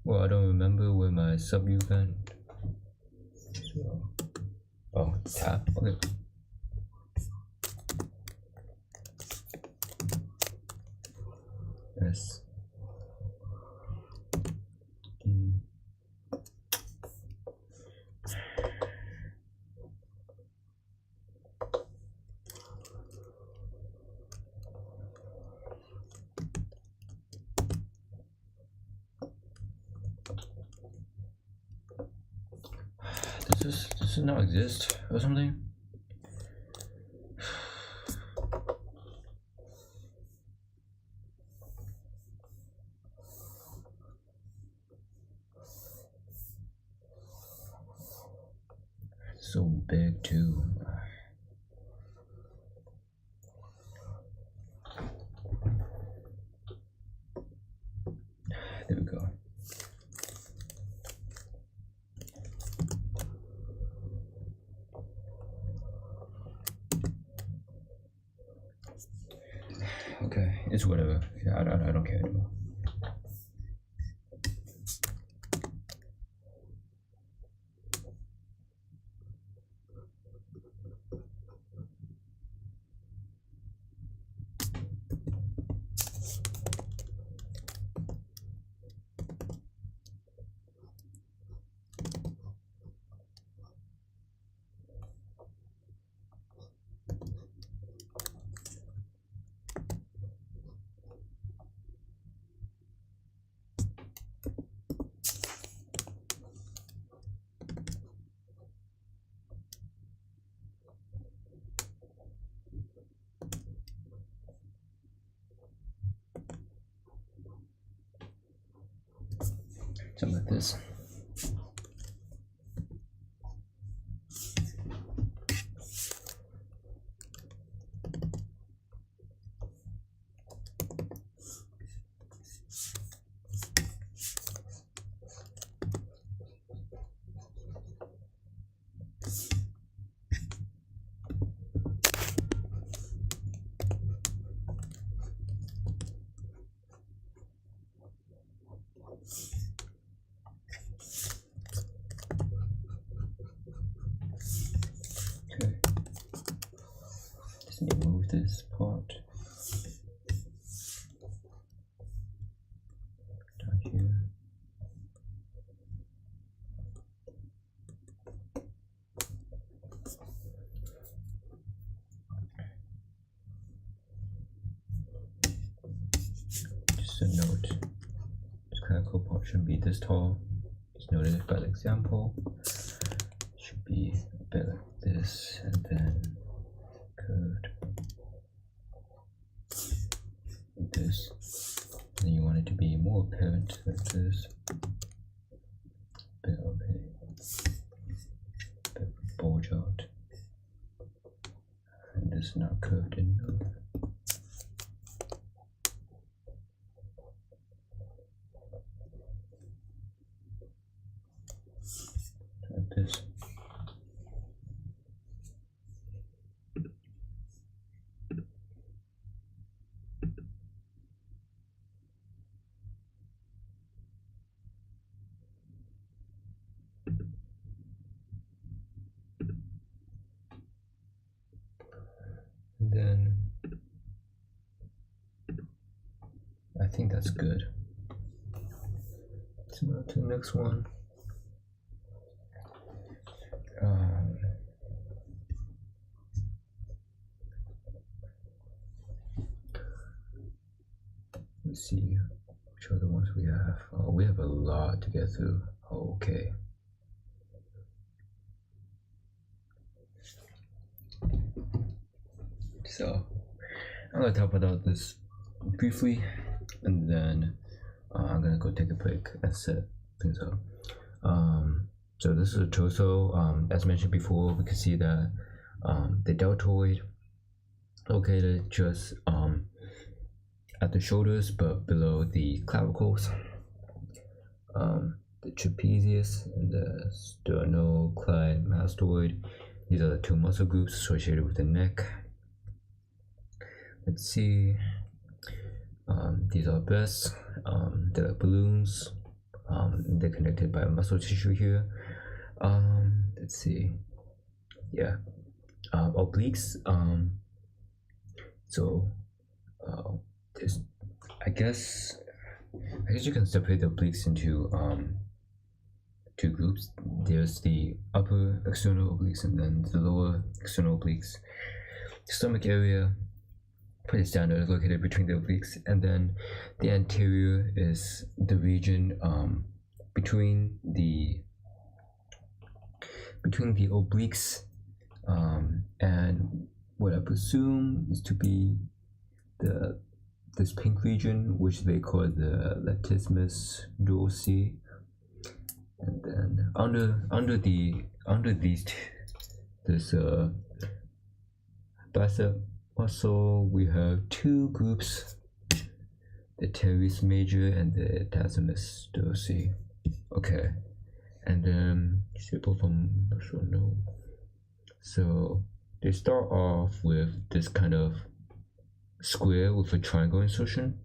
Well, I don't remember where my subview went. So, oh, tab. Okay. S E. Does this not exist or something? So big too. There we go. Okay, it's whatever. Yeah, I don't care anymore. Something like this. Okay. Just need to move this part down here. Just a note. This clerical part shouldn't be this tall. Just noted it by example. Should be a bit like this, and then curved like this. And then you want it to be more apparent like this. Bit of a bulge out. And this is not curved enough. Like this. And then I think that's good. Let's move to the next one. Let's see which other ones we have. Oh, we have a lot to get through. Okay. So I'm gonna talk about this briefly, and then I'm gonna go take a break and set things up. So this is a torso. As mentioned before, we can see that the deltoid located just at the shoulders, but below the clavicles. the trapezius and the sternocleidomastoid. These are the two muscle groups associated with the neck. Let's see. These are breasts. They're like balloons. They're connected by muscle tissue here. Let's see. Yeah. Obliques. So there's, I guess you can separate the obliques into two groups. There's the upper external obliques and then the lower external obliques. The stomach area, pretty standard, is located between the obliques, and then the anterior is the region between the obliques and what I presume is to be this pink region, which they call the latissimus dorsi, and then under these this bicep muscle, we have two groups, the teres major and the latissimus dorsi. Okay, and then so they start off with this kind of square with a triangle insertion,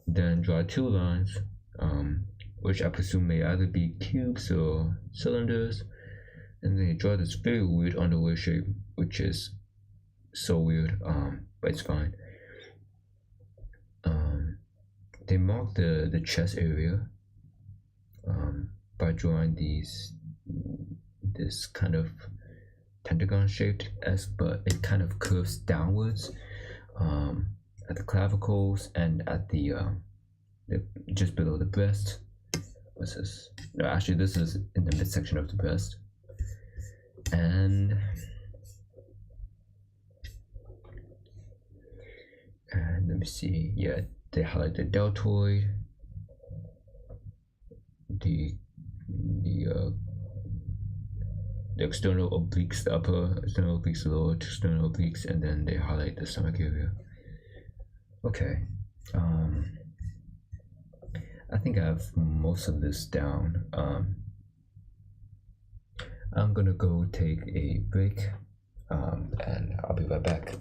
then draw two lines, which I presume may either be cubes or cylinders, and then you draw this very weird underwear shape, which is so weird, but it's fine. They mark the chest area by drawing this kind of pentagon shaped S, but it kind of curves downwards at the clavicles and at the just below the breast. What's this? No, actually this is in the midsection of the breast. And let me see. Yeah, they highlight the deltoid, the external obliques, the upper external obliques, the lower external obliques, and then they highlight the stomach area. Okay, I think I have most of this down. I'm gonna go take a break, and I'll be right back.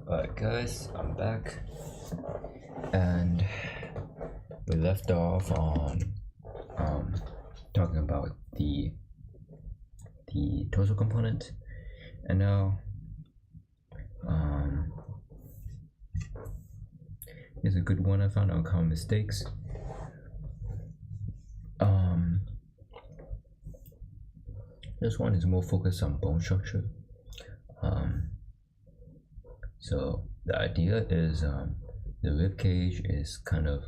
Alright guys, I'm back, and we left off on talking about the torso component, and now here's a good one I found on common mistakes. This one is more focused on bone structure. So the idea is the rib cage is kind of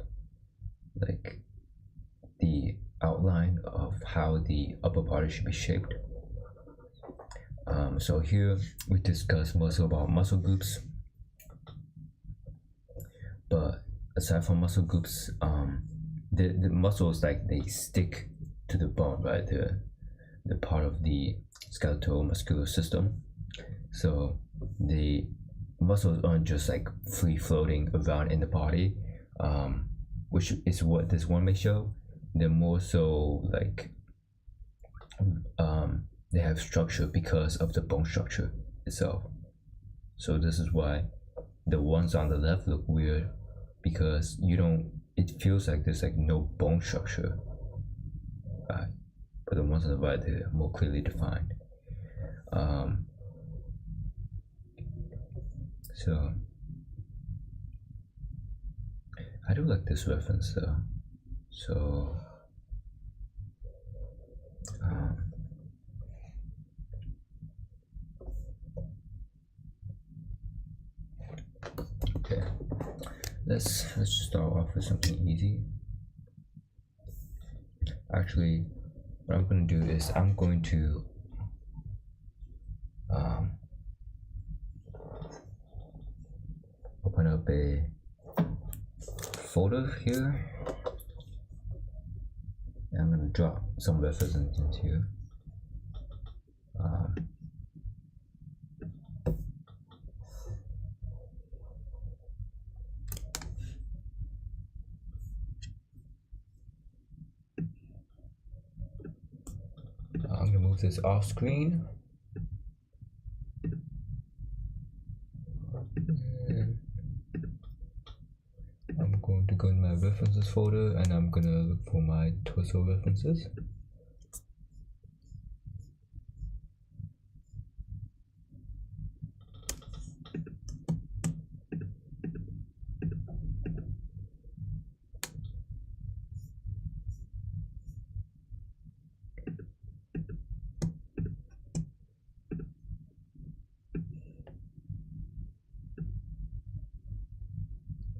like the outline of how the upper body should be shaped. So here we discuss mostly about muscle groups, but aside from muscle groups, the muscles, like, they stick to the bone, right? The part of the skeletal muscular system. So the muscles aren't just like free floating around in the body, which is what this one may show. They're more so like they have structure because of the bone structure itself. So this is why the ones on the left look weird, because it feels like there's like no bone structure, right? But the ones on the right, they're more clearly defined. So I do like this reference though. So okay, let's start off with something easy. Actually, what I'm going to do is I'm going to open up a folder here, and I'm going to drop some references into here. I'm going to move this off screen. And I'm going to go in my references folder, and I'm going to look for my torso references.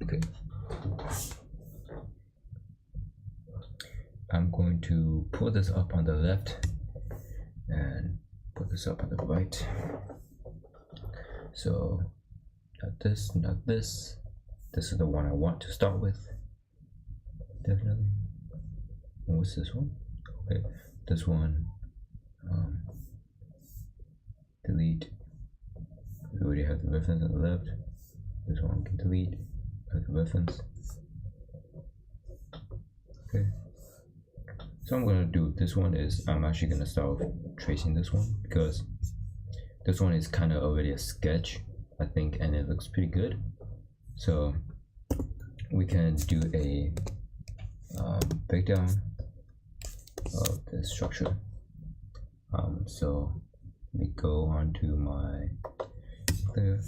Okay. I'm going to pull this up on the left and put this up on the right. So not this, not this. This is the one I want to start with, definitely. And what's this one? Okay, this one, delete. We already have the reference on the left. This one can delete. Have the reference. Okay. So I'm gonna do this one is I'm actually gonna start with tracing this one, because this one is kind of already a sketch, I think, and it looks pretty good. So we can do a breakdown of the structure. So let me go on to my clear.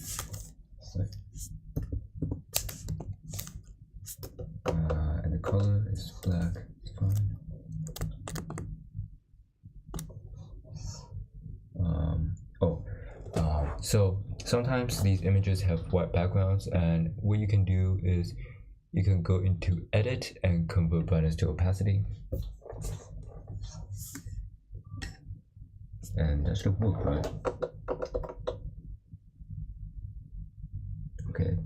And the color is black. It's fine. So sometimes these images have white backgrounds, and what you can do is you can go into edit and convert brightness to opacity, and that should work, right? Okay.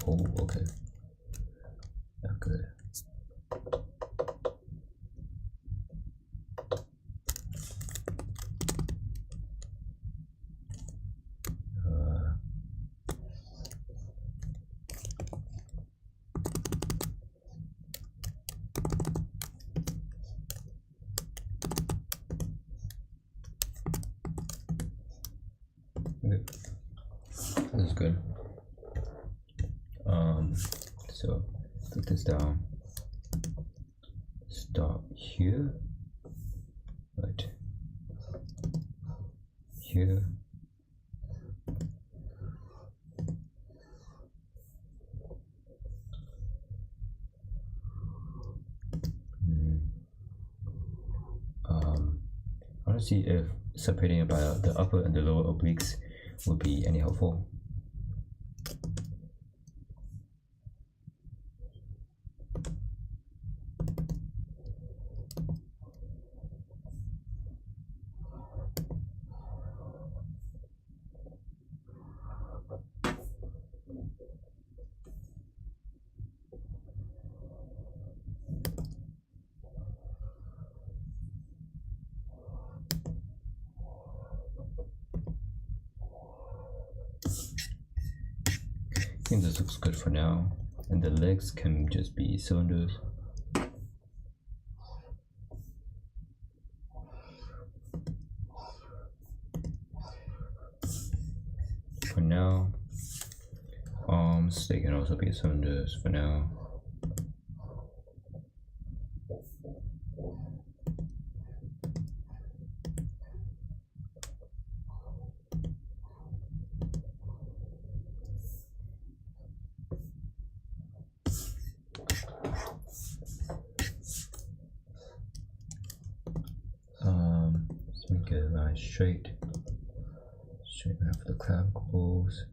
Oh, okay. Not good. good. So put this down. Start here, right here. I want to see if separating it by the upper and the lower obliques would be any helpful. I think this looks good for now, and the legs can just be cylinders. For now, arms, they can also be cylinders for now. Let's make it a line straight line for the clavicles.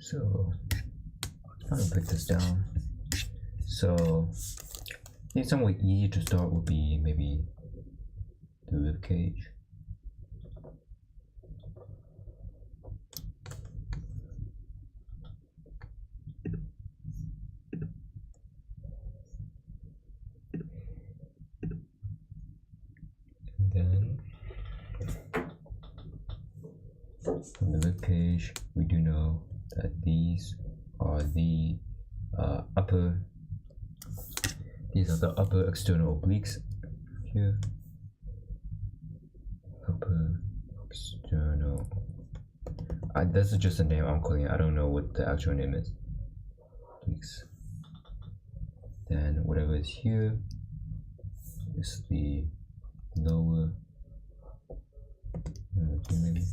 So I'm gonna break this down. So I think some way easy to start would be maybe the rib cage. And then from the rib cage, we do know that these are the upper. These are the upper external obliques here. Upper external. This is just a name I'm calling it. I don't know what the actual name is. Obliques. Then whatever is here is the lower. Maybe.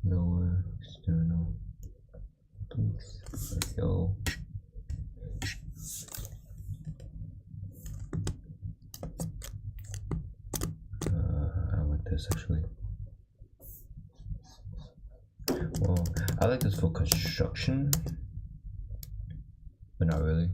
Lower external obliques. Let's go. I like this actually. Well, I like this for construction, but not really.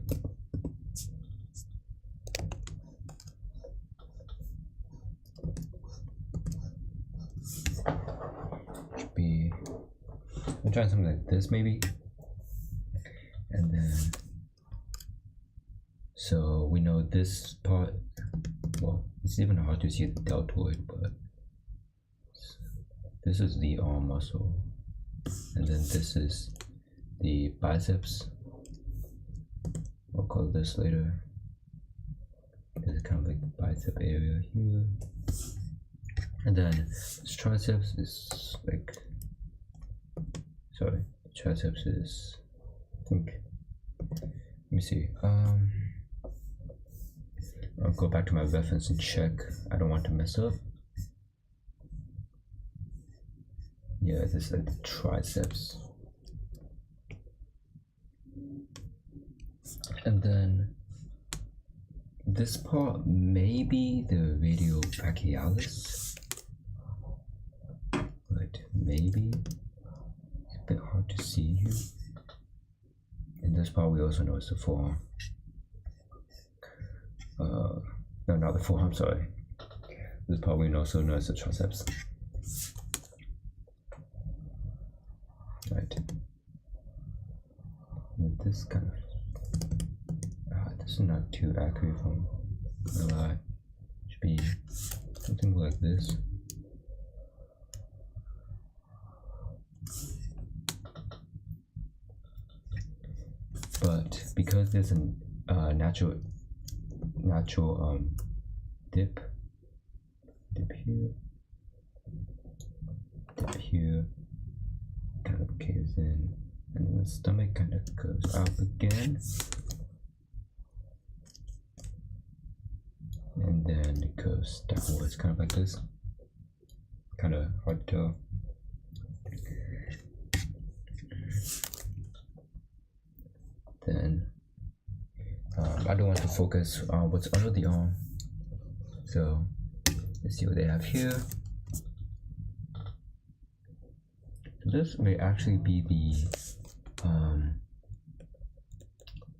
I'm trying something like this maybe, and then so we know this part. Well, it's even hard to see the deltoid, but this is the arm muscle, and then this is the biceps. I'll call this later. This is kind of like the bicep area here, and then this triceps is like. Sorry, triceps is, I think, let me see, I'll go back to my reference and check. I don't want to mess up. Yeah, this is like the triceps. And then this part may be the radial brachialis, but maybe. Bit hard to see here. And this part we also know is the forearm. No, not the forearm, sorry. This part we also know is the triceps. Right. And this kind of This is not too accurate from the eye. Should be something more like this. But because there's a natural dip here, kind of caves in, and then the stomach kind of goes up again, and then it goes downwards, kind of like this. Kind of hard to tell. Then I don't want to focus on what's under the arm, so let's see what they have here. This may actually be the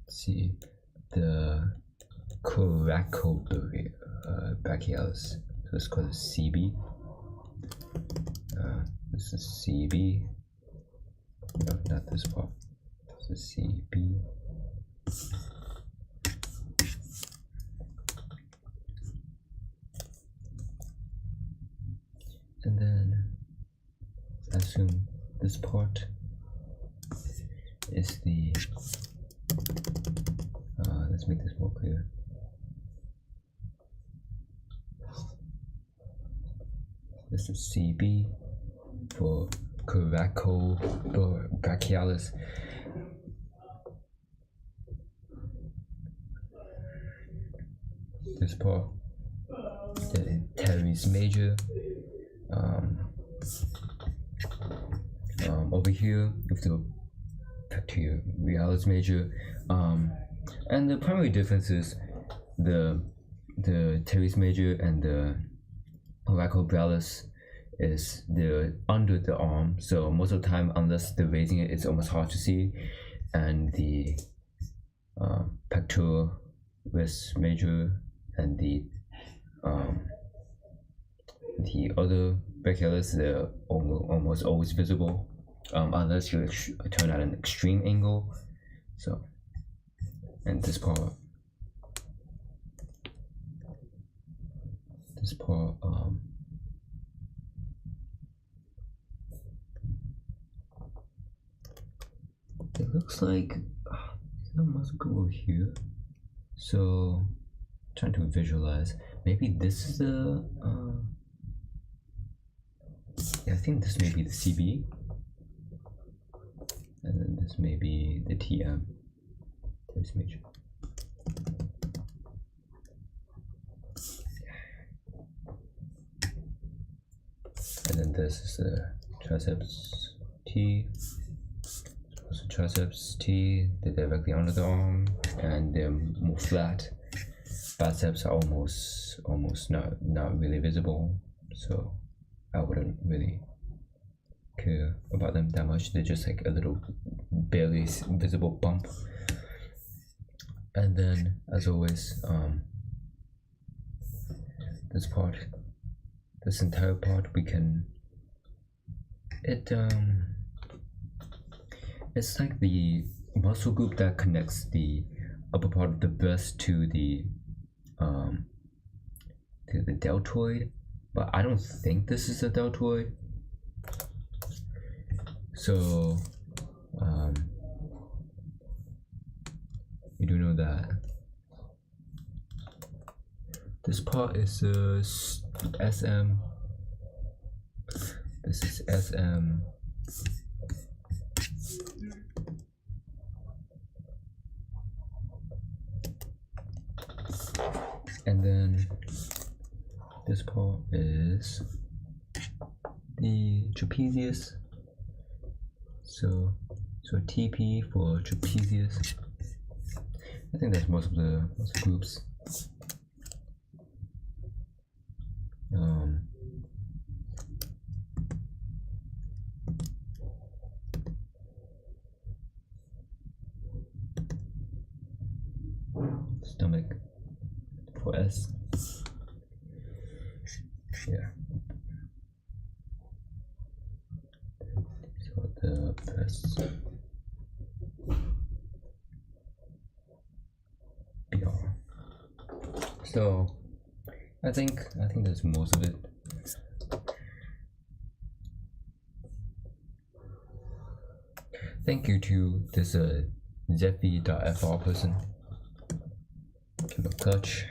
let's see, the coracobrachialis. So it's called CB. This is CB. No, not this part. This is CB. And then I assume this part is the let's make this more clear. This is CB for coracobrachialis. This part, the teres major. Over here with the pectoralis major, and the primary difference is the teres major and the coracobrachialis is the under the arm, so most of the time, unless they're raising it, it's almost hard to see, and the pectoralis major and the other brachialis, they're almost always visible, unless you turn at an extreme angle. So, and this part, it looks like there's no muscle over here. So, trying to visualize. Maybe this is the yeah, I think this may be the CB, and then this may be the TM, teres major. And then this is the triceps T. So triceps T, they're directly under the arm, and they're more flat. Biceps are almost not really visible, so I wouldn't really care about them that much. They're just like a little barely visible bump. And then, as always, this entire part, it's like the muscle group that connects the upper part of the breast to the deltoid, but I don't think this is a deltoid. So you do know that this part is SM. This is SM. And then this part is the trapezius. So TP for trapezius. I think that's most of the groups. Stomach for S. Yeah. So the breasts. BR. So I think that's most of it. Thank you to this Zephy.fr person. Give him a clutch.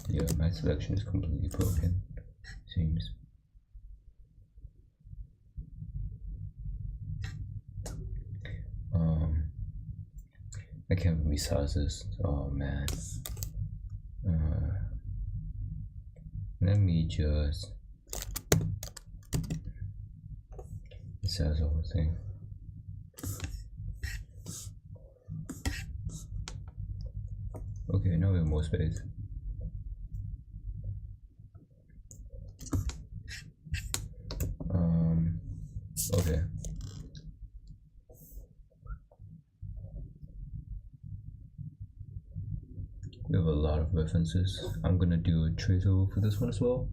Yeah, my selection is completely broken, seems. I can't resize this. Oh man. Let me just resize the whole thing. Okay, now we have more space. Okay. We have a lot of references. I'm gonna do a trace over for this one as well.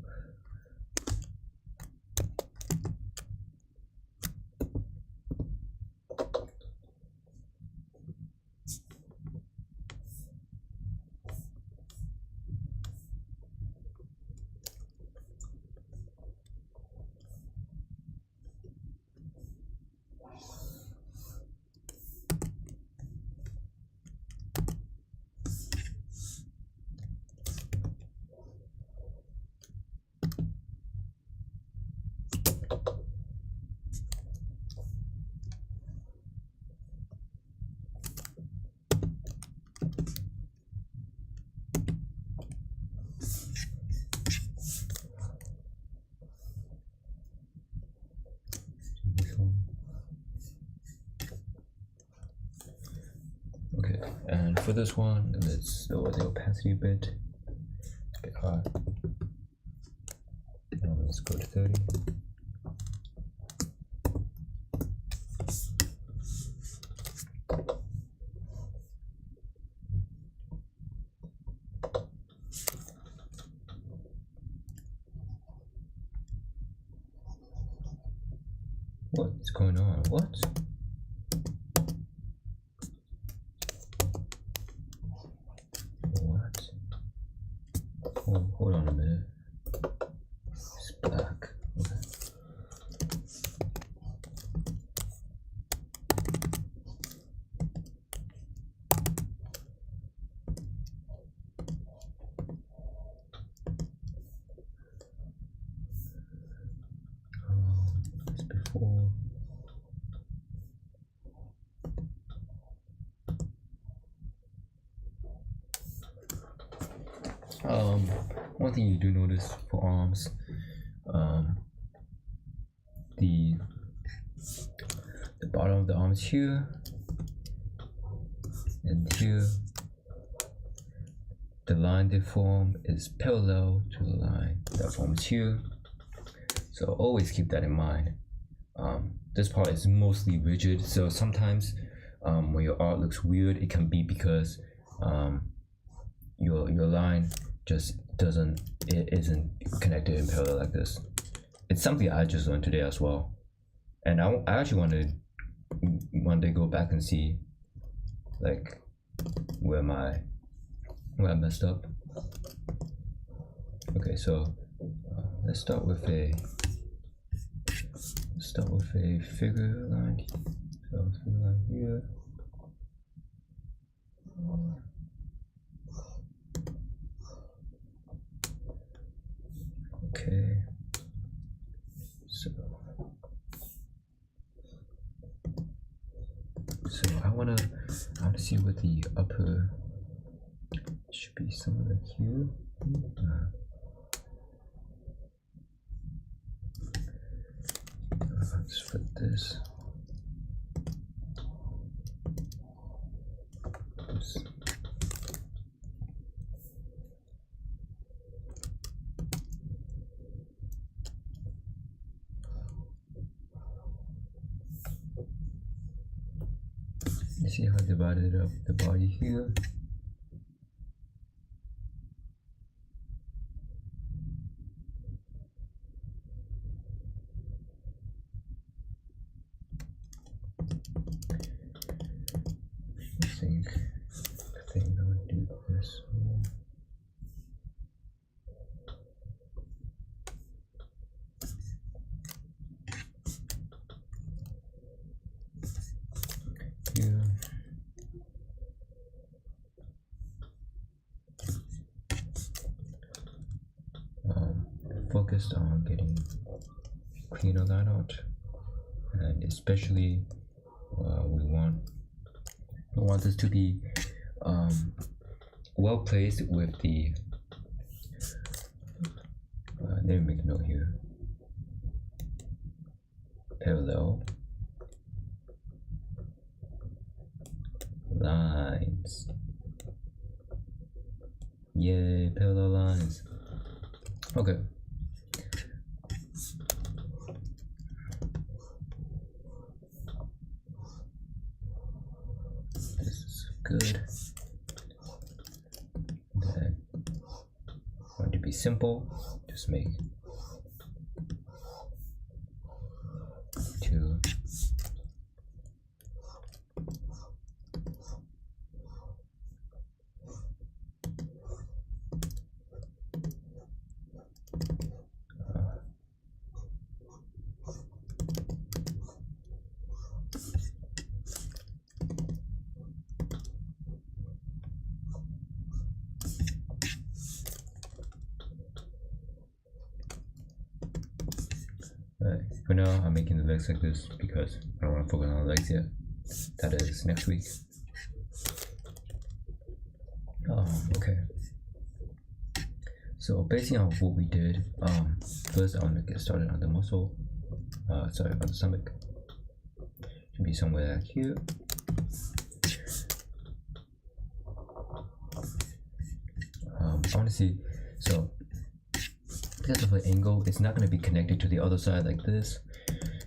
Okay, and for this one, let's lower the opacity a bit. It's a bit hot. Now let's go to 30. What's going on? What? Hold on a minute. It's black. Okay. It's before. One thing you do notice for arms, the bottom of the arms here and here, the line they form is parallel to the line that forms here. So always keep that in mind. This part is mostly rigid, so sometimes when your art looks weird, it can be because your line just isn't connected in parallel like this. It's something I just learned today as well, and I actually want to one day go back and see like where I messed up. Okay, so let's start with a figure line. So figure line here, So I wanna see what the upper should be, somewhere like here. Let's flip this. Oops. You see how I divided up the body here? I think I'll do this one. Here. Focused on getting cleaner line out, and especially we want this to be well placed with the let me make a note here, parallel lines. Yay, parallel lines. Okay. This is good. Then want to be simple, just make 2. For now, I'm making the legs like this because I don't want to focus on the legs yet. That is next week. Okay. So basing on what we did, first I want to get started on the muscle. Sorry, on the stomach. Should be somewhere like here. I want to see. So because of the angle, it's not going to be connected to the other side like this.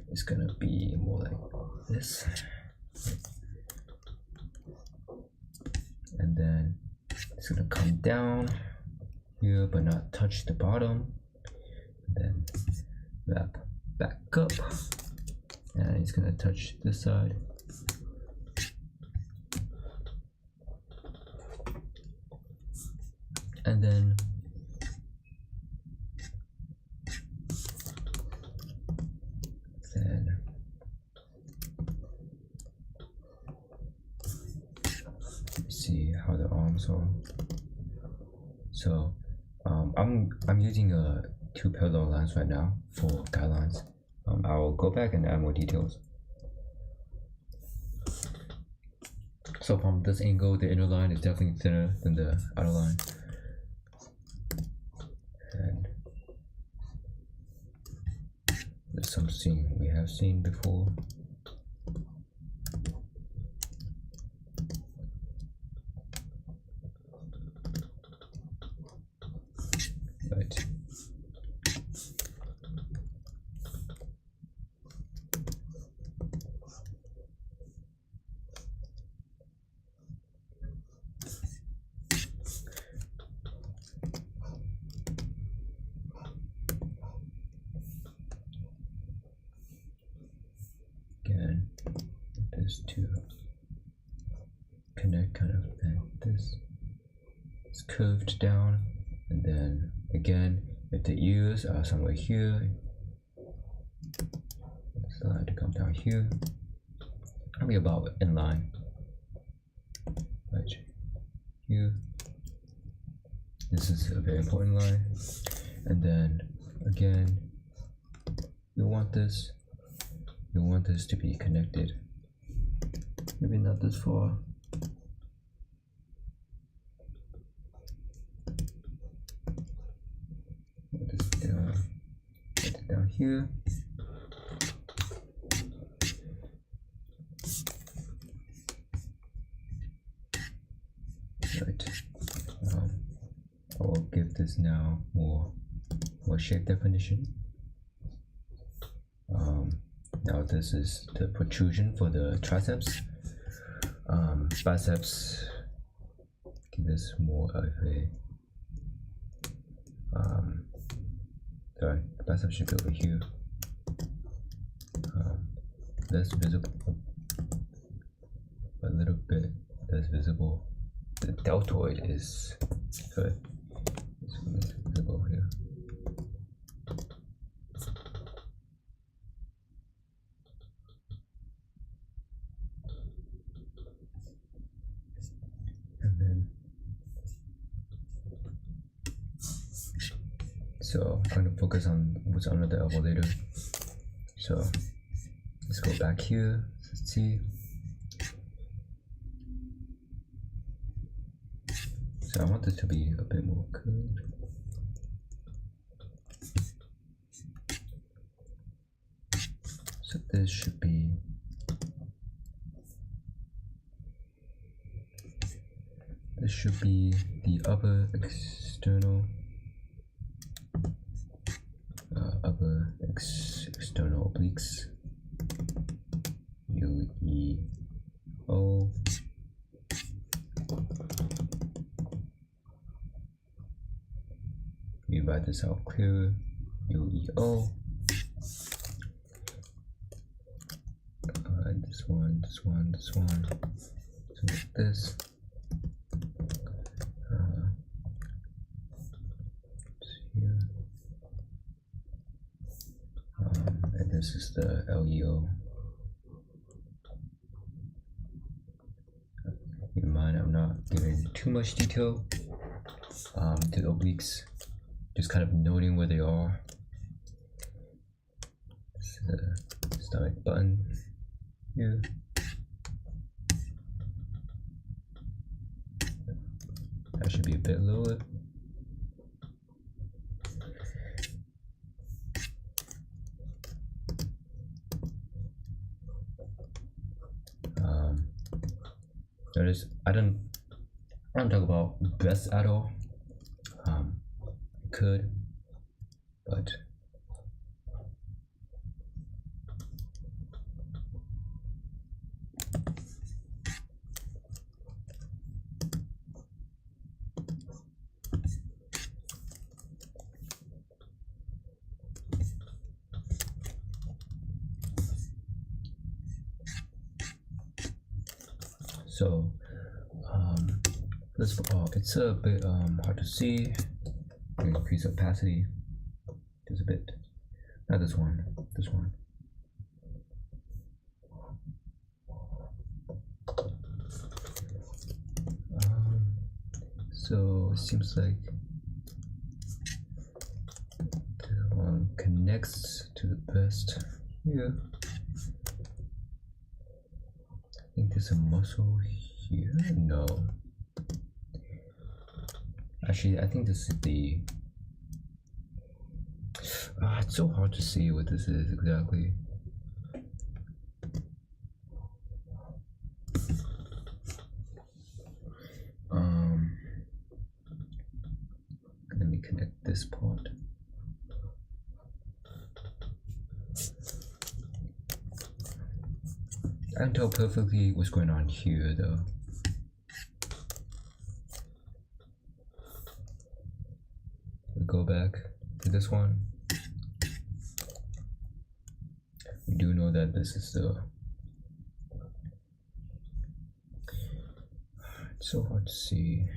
It's going to be more like this. And then it's going to come down here but not touch the bottom. And then wrap back up. And it's going to touch this side. And then see how the arms are. So I'm using 2 parallel lines right now for guidelines. I'll go back and add more details. So from this angle, the inner line is definitely thinner than the outer line. And there's something we have seen before. Right. Again, this to connect kind of like this. It's curved down, and then again, if the ears are somewhere here, slide to come down here. I'll be about in line. Right here. This is a very important line. And then again, you want this to be connected. Maybe not this far. Put this down. Put it down here. Right. I will give this now more shape definition. Now this is the protrusion for the triceps. Biceps, give this more of a sorry, biceps should be over here. Less visible, a little bit less visible. The deltoid is good. It's visible here. And then, so I'm going to focus on what's under the elbow later. So let's go back here. Let's see. So I want this to be a bit more curved. So this should be the upper external external obliques. UEO. We write this out clear. UEO. This one. So like this. Here. And this is the LEO. Keep in mind, I'm not giving too much detail to the obliques, just kind of noting where they are. This is the stomach button here. That should be a bit lower. Notice I don't talk about breasts at all. Could, but so first of all, it's a bit hard to see. Increase opacity just a bit. Not this one. This one. So it seems like this one connects to the breast here. I think there's a muscle here. No. Actually, I think this is the. It's so hard to see what this is exactly. Let me connect this part. I can tell perfectly what's going on here, though. We go back to this one. We do know that this is the. It's so hard to see.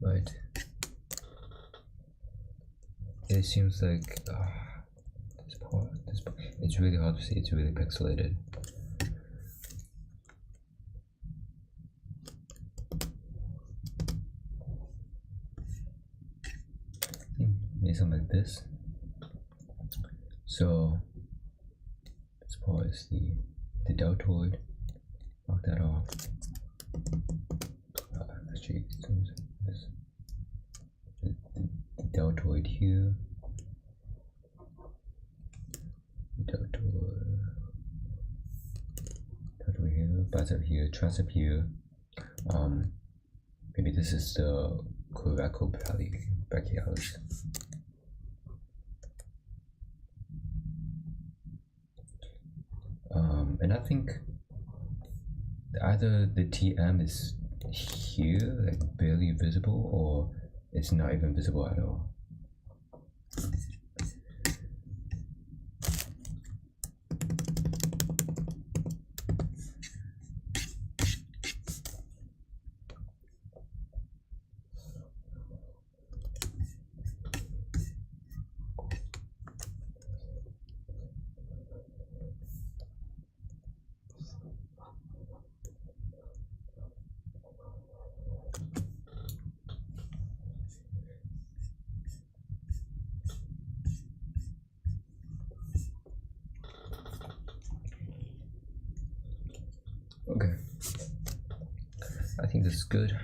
Right. It seems like this part. It's really hard to see. It's really pixelated. Maybe something like this. So this part is the deltoid. Knock that off. Actually, the deltoid here. Deltoid here, bicep here, tricep here. Maybe this is the coracobrachialis. And I think either the TM is here, like barely visible, or it's not even visible at all. Okay, I think this is good.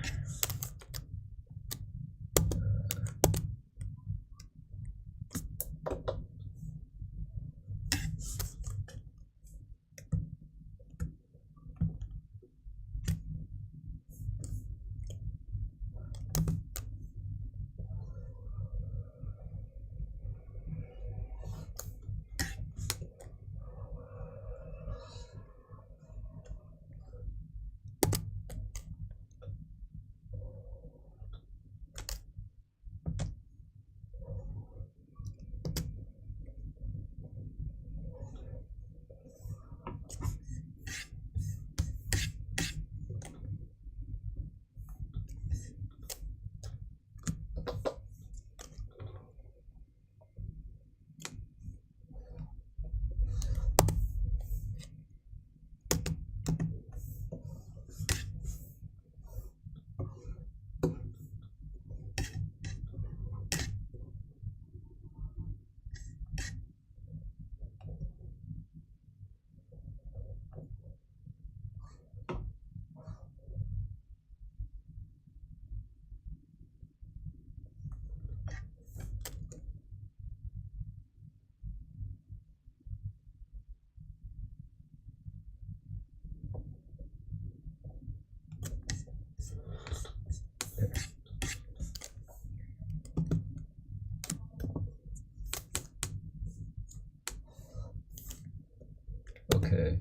Okay,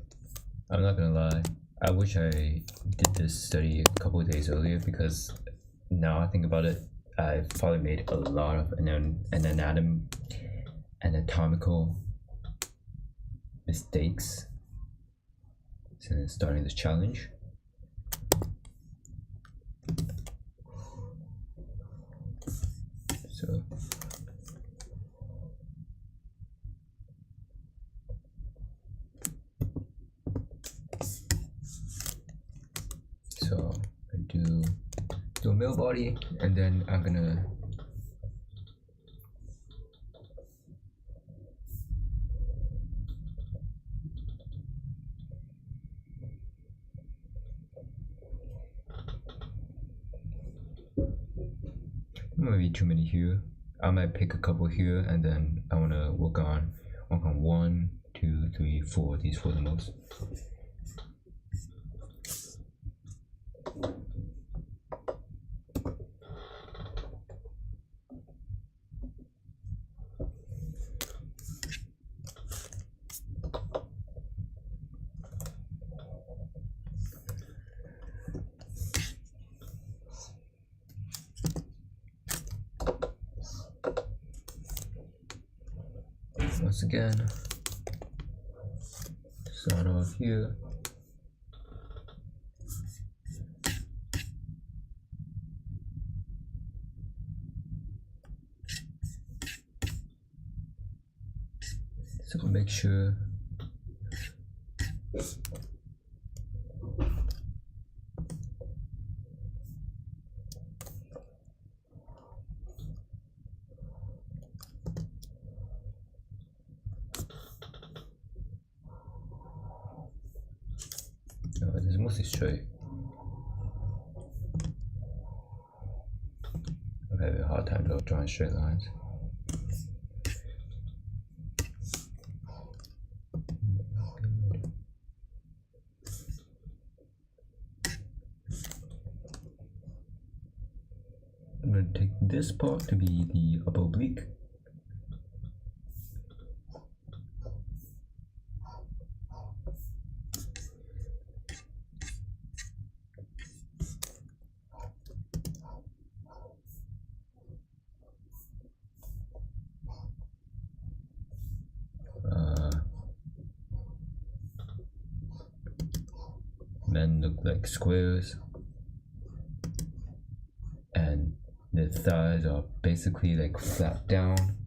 I'm not gonna lie, I wish I did this study a couple of days earlier, because now I think about it, I've probably made a lot of anatomical mistakes since starting this challenge. So I do a middle body, and then I'm gonna maybe too many here. I might pick a couple here, and then I wanna work on 1, 2, 3, 4. These 4 the most. Once again, start off here. So make sure mostly straight. I'm having a hard time drawing straight lines. I'm going to take this part to be the upper oblique. Men look like squares, and the thighs are basically like flat down.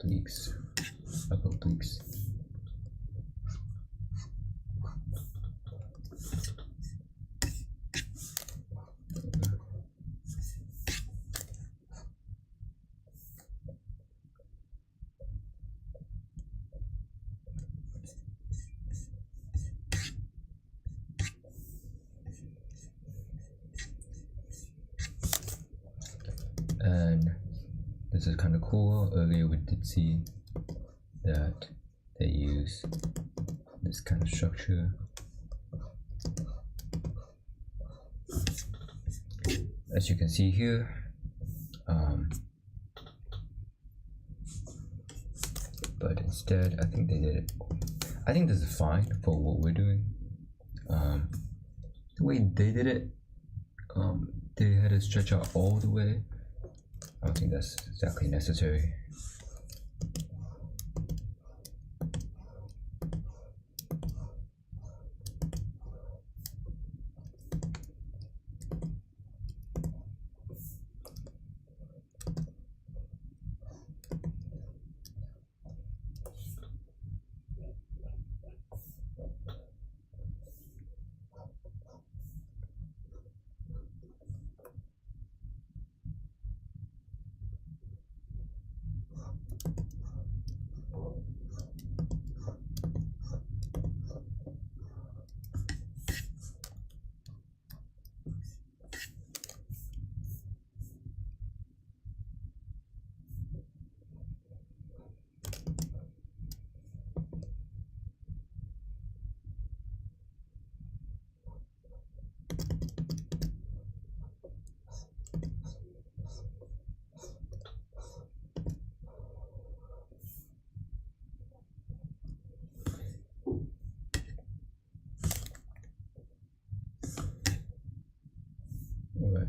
Obliques, upper obliques. And this is kind of cool. Earlier we did see that they use this kind of structure. As you can see here, but instead I think they did it. I think this is fine for what we're doing. The way they did it, they had to stretch out all the way. I don't think that's exactly necessary. Alright.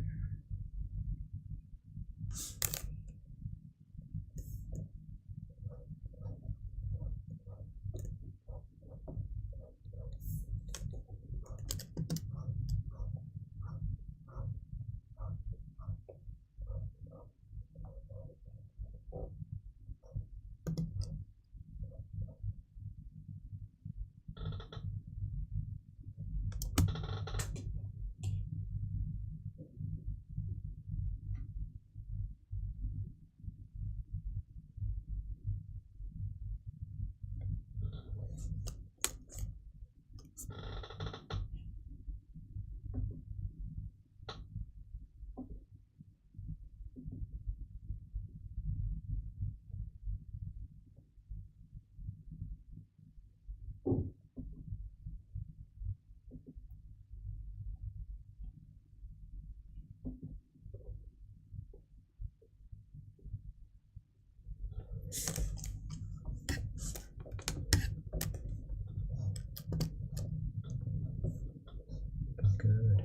Good.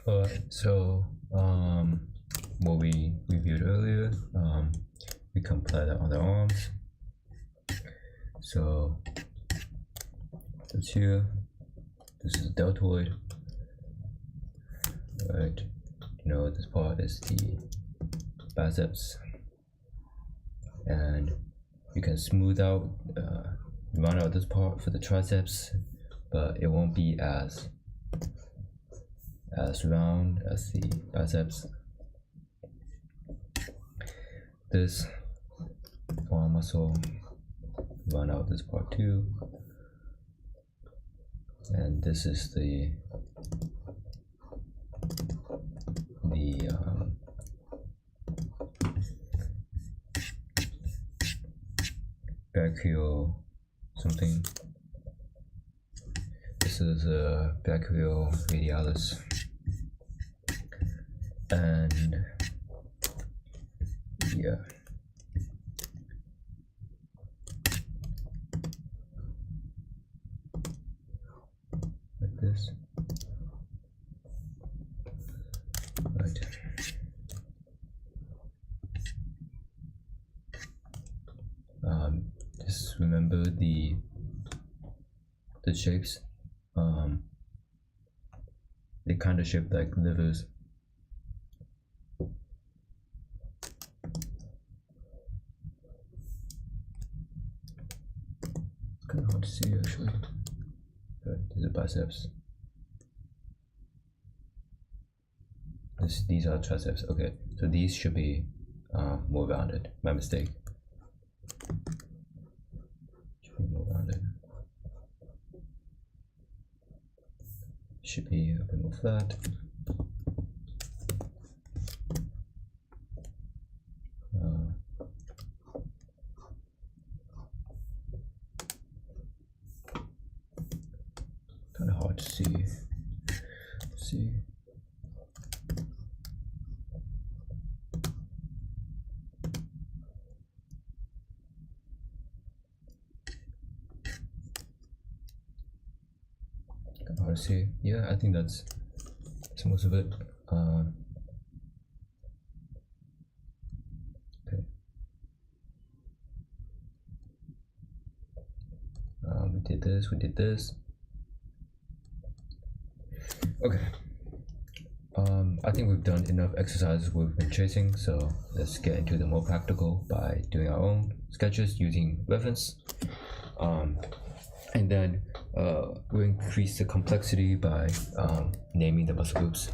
Alright, so what we reviewed earlier, we can apply that on the arms. So that's here. This is a deltoid. Right, you know, this part is the biceps, and you can smooth out, run out this part for the triceps, but it won't be as round as the biceps. This forearm muscle, run out this part too, and this is the brachial something. This is a brachial radialis, and yeah, like this. Right. Just remember the shapes. They kind of shape like livers. Kind of hard to see actually. But there's the biceps. These are triceps. Okay, so these should be more rounded. My mistake. Should be more rounded. Should be a bit more flat. Kind of hard to see. Hard to see. Yeah, I think that's most of it. Okay. We did this. We did this. Okay. I think we've done enough exercises we've been chasing, so let's get into the more practical by doing our own sketches using reference. And then we'll increase the complexity by naming the muscle groups.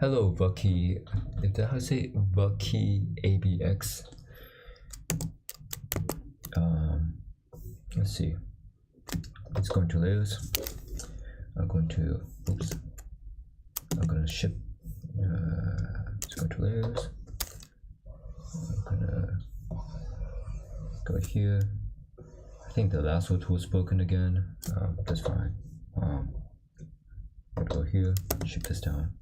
Hello, Bucky. Is that how to say Bucky ABX? Let's see. Let's go into layers. I'm going to ship. Let's go to layers. I'm gonna go here. I think the lasso tool is broken again. That's fine. I'll go here, ship this down.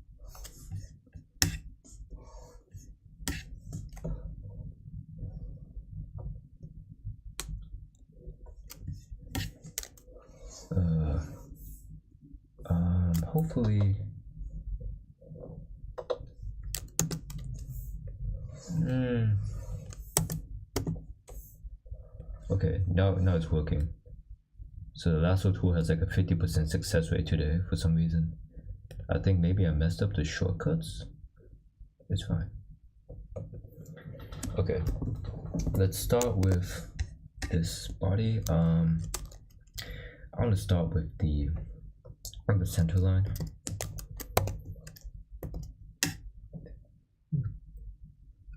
Hopefully. Okay, now it's working. So the lasso tool has like a 50% success rate today for some reason. I think maybe I messed up the shortcuts. It's fine. Okay, let's start with this body. I want to start with the center line.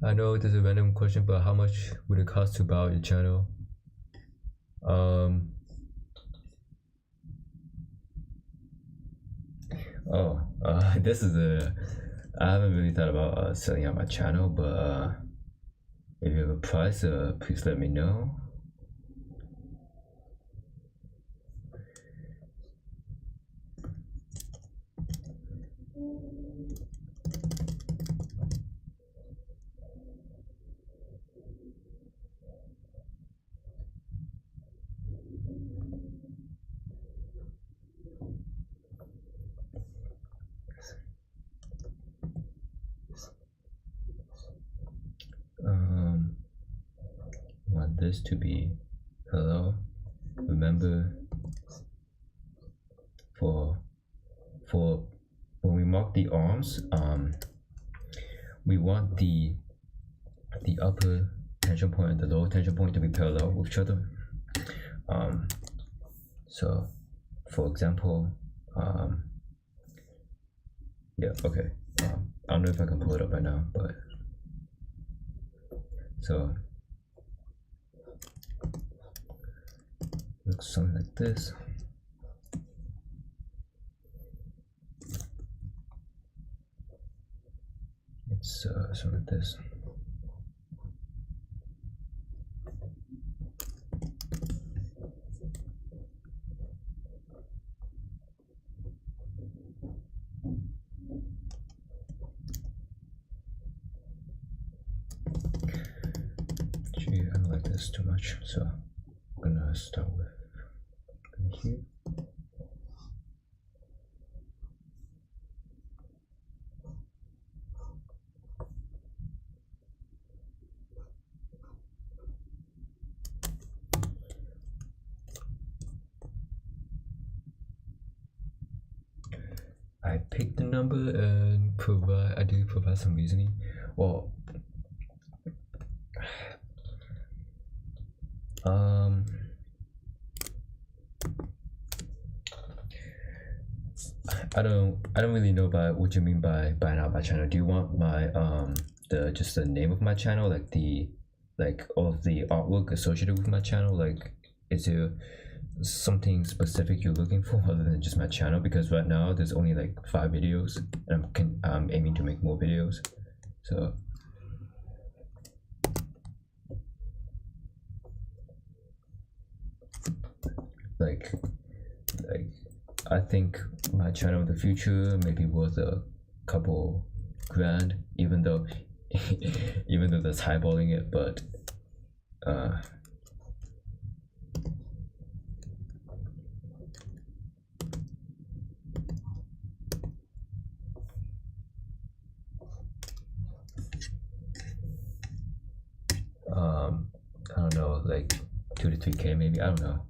I know this is a random question, but how much would it cost to buy out your channel? This is I haven't really thought about selling out my channel, but if you have a price, please let me know. this to be parallel. Remember, for when we mark the arms, we want the upper tension point and the lower tension point to be parallel with each other. So for example, yeah, okay. I don't know if I can pull it up right now, but so looks something like this. It's something like this. Gee, I don't like this too much, so I'm gonna start with here. I picked the number and I did provide some reasoning. Well, I don't really know by what you mean by out my channel. Do you want my just the name of my channel, like all of the artwork associated with my channel? Like, is there something specific you're looking for other than just my channel? Because right now there's only like 5 videos and I'm aiming to make more videos, so like I think my channel in the future may be worth a couple grand, even though that's highballing it, but I don't know, like 2 to 3K maybe. I don't know.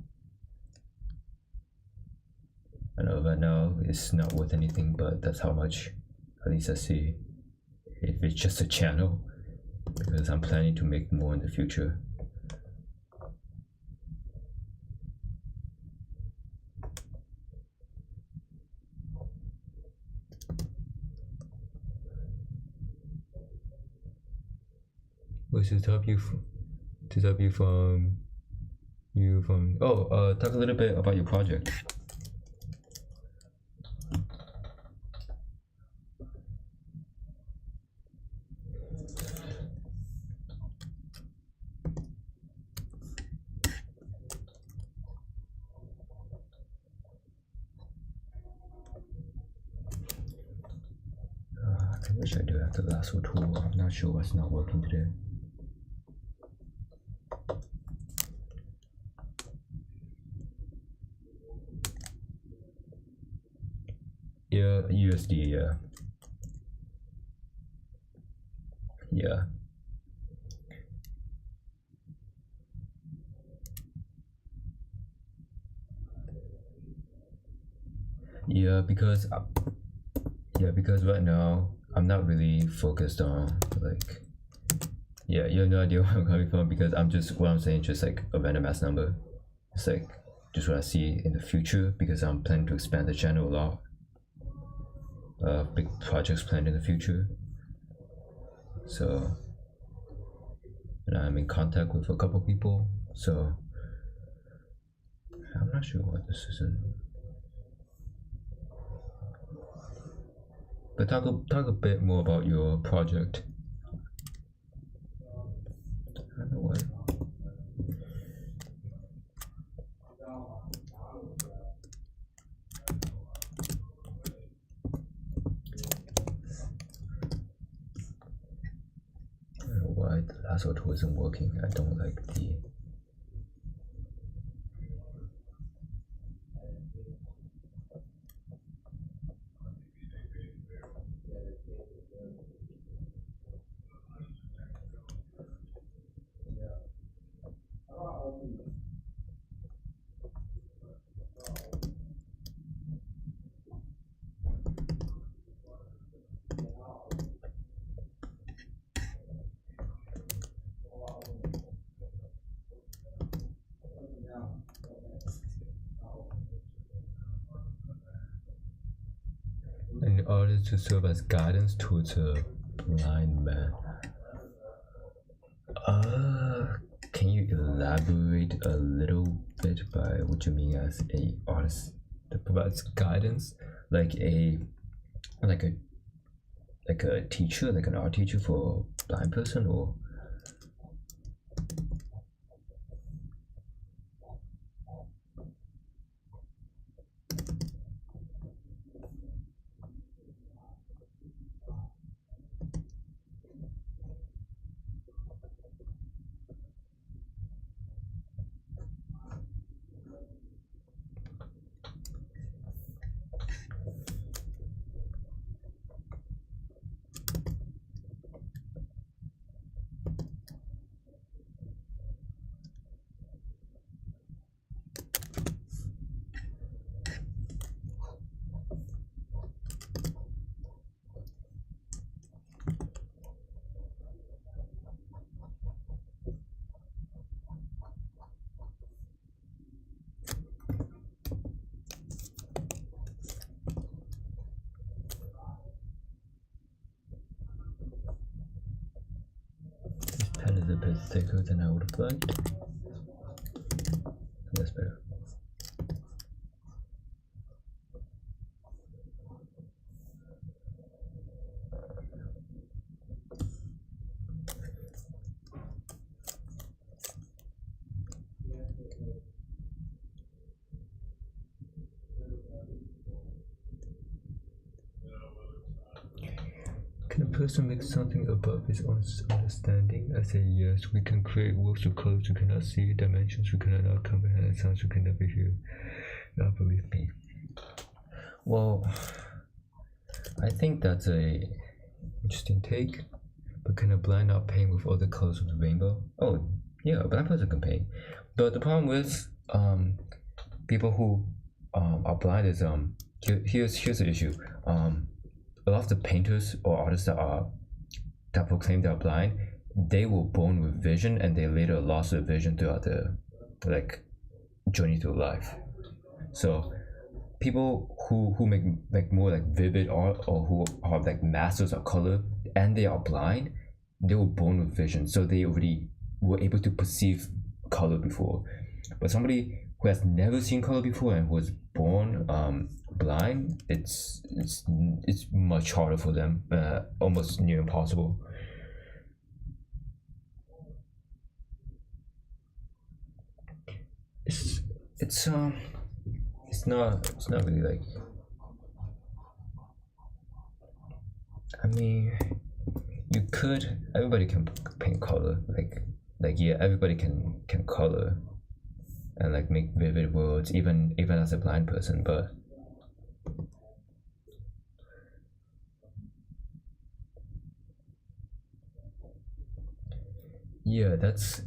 I know right now it's not worth anything, but that's how much at least I see if it's just a channel, because I'm planning to make more in the future. What's to stop you from talk a little bit about your project. I wish I do have the lasso tool. I'm not sure what's not working today. Yeah, USD, yeah. Yeah. Yeah, because right now I'm not really focused on, like, yeah, you have no idea where I'm coming from, because what I'm saying just like a random ass number. It's like just what I see in the future, because I'm planning to expand the channel a lot. Big projects planned in the future. So, and I'm in contact with a couple people, so I'm not sure what this is in. But talk a bit more about your project. I don't know what. I don't know why the lasso tool isn't working. I don't like the. is to serve as guidance towards a blind man. Can you elaborate a little bit by what you mean as a artist that provides guidance, like a teacher, like an art teacher for a blind person, or? Pen is a bit thicker than I would have liked. That's better. Can a person make something above his own understanding? I say yes. We can create works of colors we cannot see, dimensions we cannot comprehend, and sounds we can never hear. Now believe me. Well, I think that's a interesting take. But can a blind not paint with all the colors of the rainbow? Oh, yeah, a blind person can paint. But the problem with people who are blind is here's the issue. A lot of the painters or artists that proclaim they're blind, they were born with vision and they later lost their vision throughout the journey through life. So people who make more vivid art, or who are masters of color and they are blind, they were born with vision, so they already were able to perceive color before. But somebody who has never seen color before and was born blind, it's much harder for them, almost near impossible. It's not really I mean, everybody can paint color, yeah, everybody can color and make vivid worlds, even as a blind person. But yeah, that's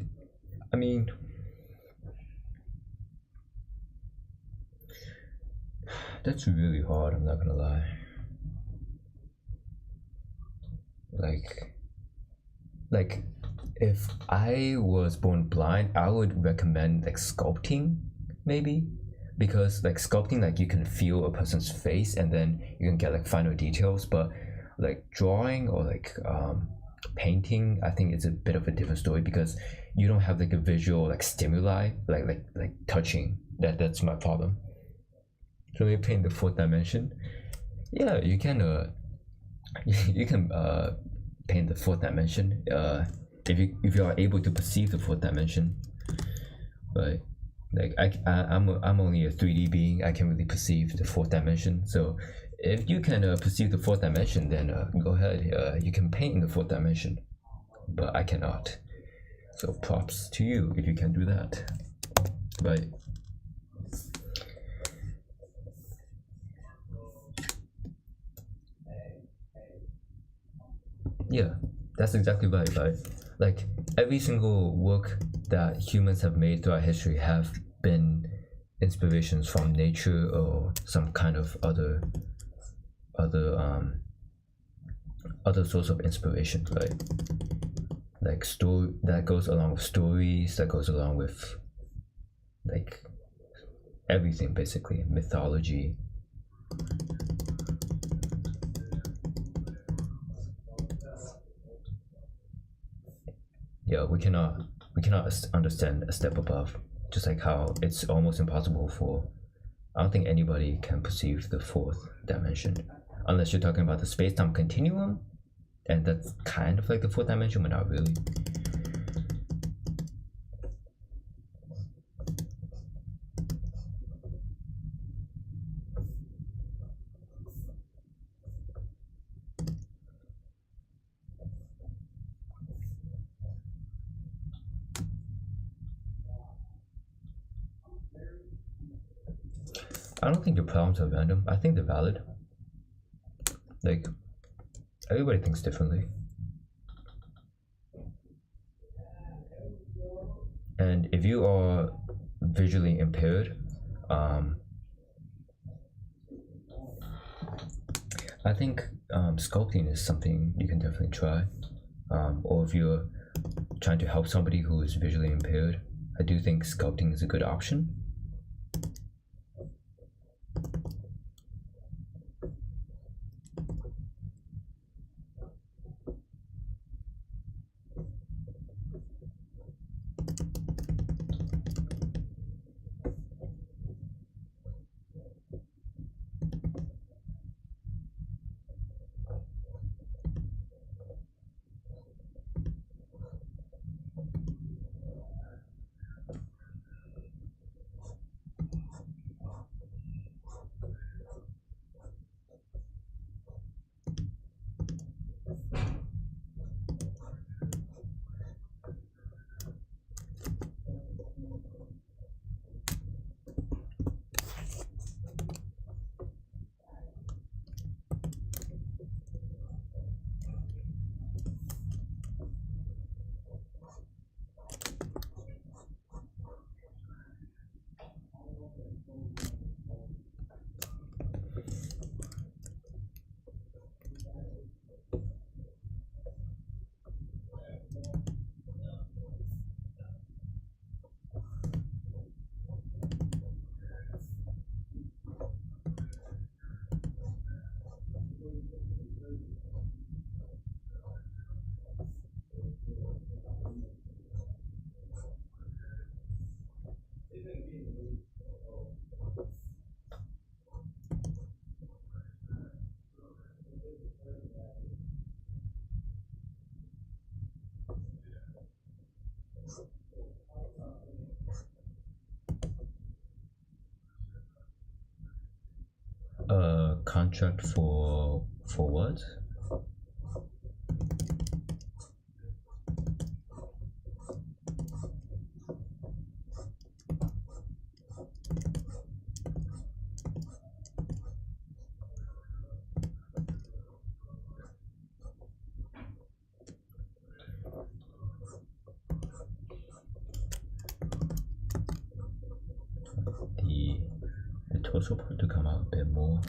really hard, I'm not gonna lie. If I was born blind, I would recommend sculpting, maybe, because sculpting, you can feel a person's face and then you can get finer details. But drawing or painting, I think it's a bit of a different story, because you don't have a visual stimuli, like touching. That's my problem. So you paint the fourth dimension. Yeah, you can paint the fourth dimension if you are able to perceive the fourth dimension. But I'm only a 3D being. I can't really perceive the fourth dimension. So if you can perceive the fourth dimension, then go ahead. You can paint in the fourth dimension, but I cannot. So props to you if you can do that. Right. Yeah, that's exactly right. Every single work that humans have made throughout history have been inspirations from nature or some kind of other source of inspiration, right? Story that goes along with stories, that goes along with everything, basically mythology. yeah, we cannot understand a step above. Just like how it's almost impossible for, I don't think anybody can perceive the fourth dimension, unless you're talking about the space-time continuum, and that's kind of like the fourth dimension, but not really. I don't think your problems are random. I think they're valid. Like, everybody thinks differently. And if you are visually impaired, I think sculpting is something you can definitely try. Or if you're trying to help somebody who is visually impaired, I do think sculpting is a good option. Contract for what? The torso part to come out a bit more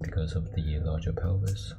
because of the larger pelvis.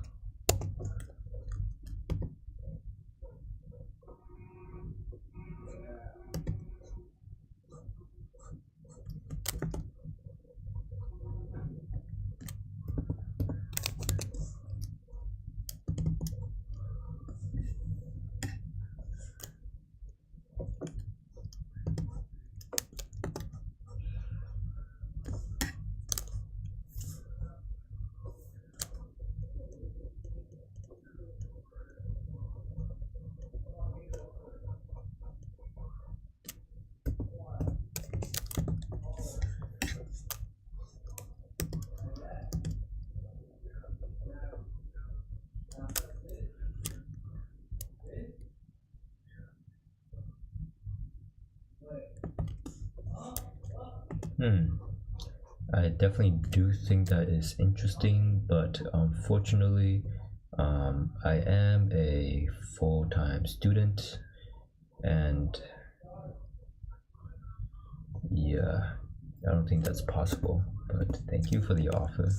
I definitely do think that is interesting, but unfortunately, I am a full-time student, and yeah, I don't think that's possible, but thank you for the offer.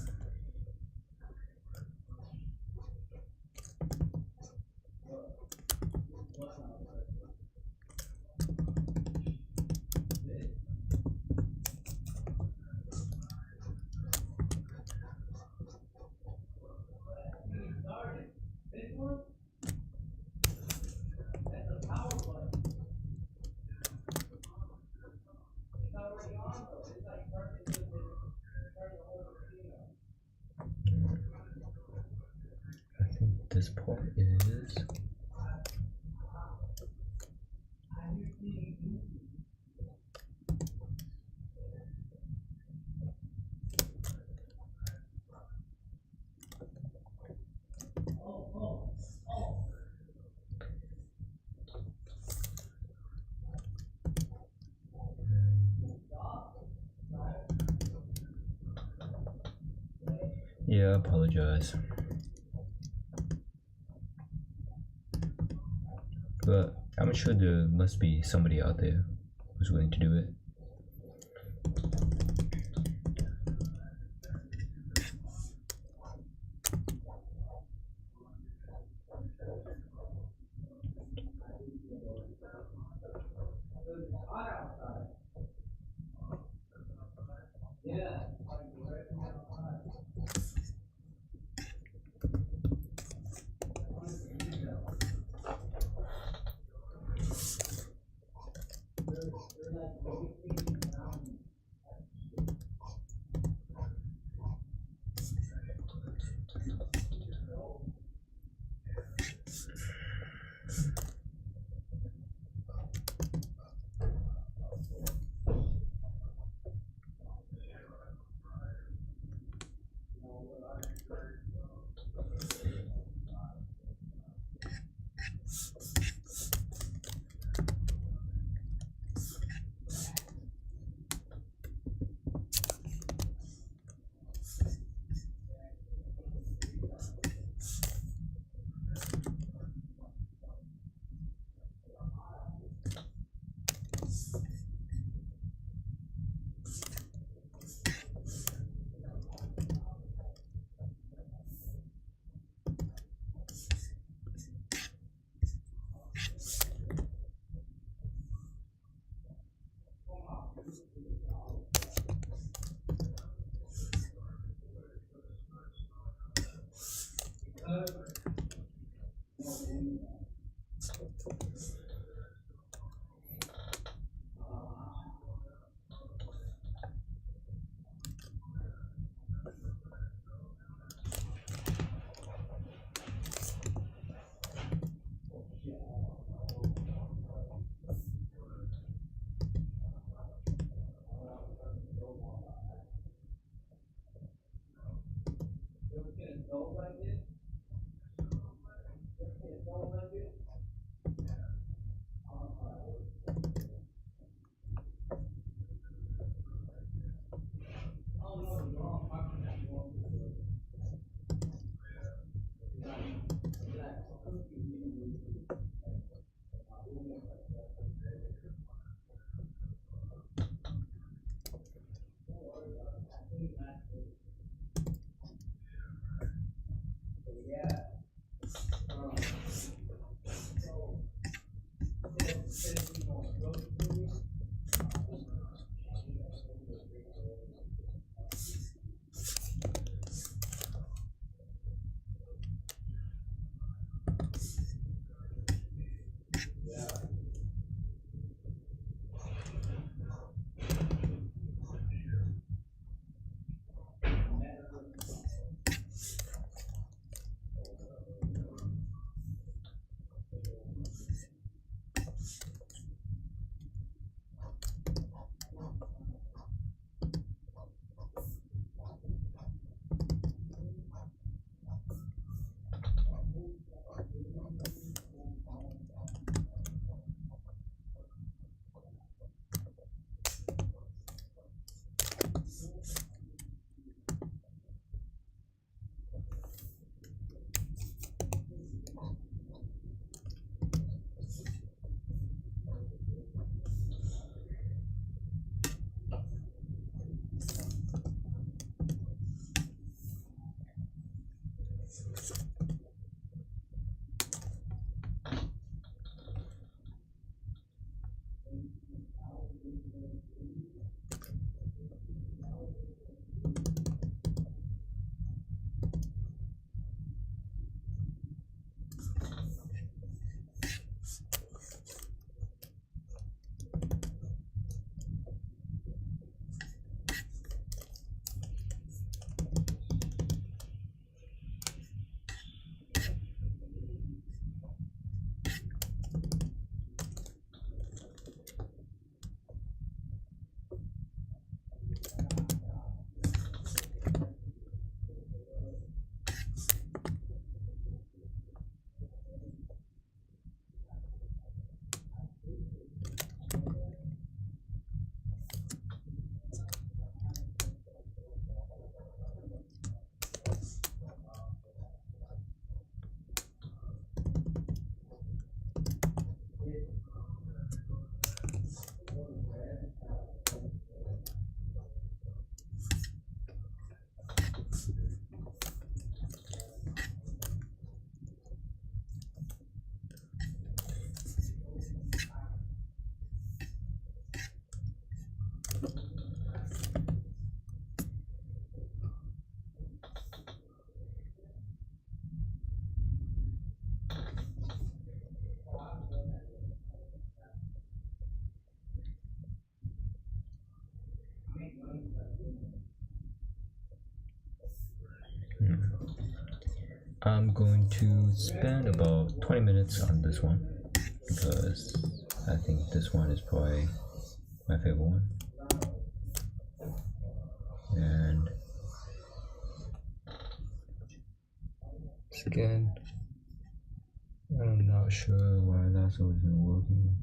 this part is yeah, I apologize. But I'm sure there must be somebody out there who's willing to do it. I'm going to spend about 20 minutes on this one because I think this one is probably my favorite one. And again, I'm not sure why that's isn't working.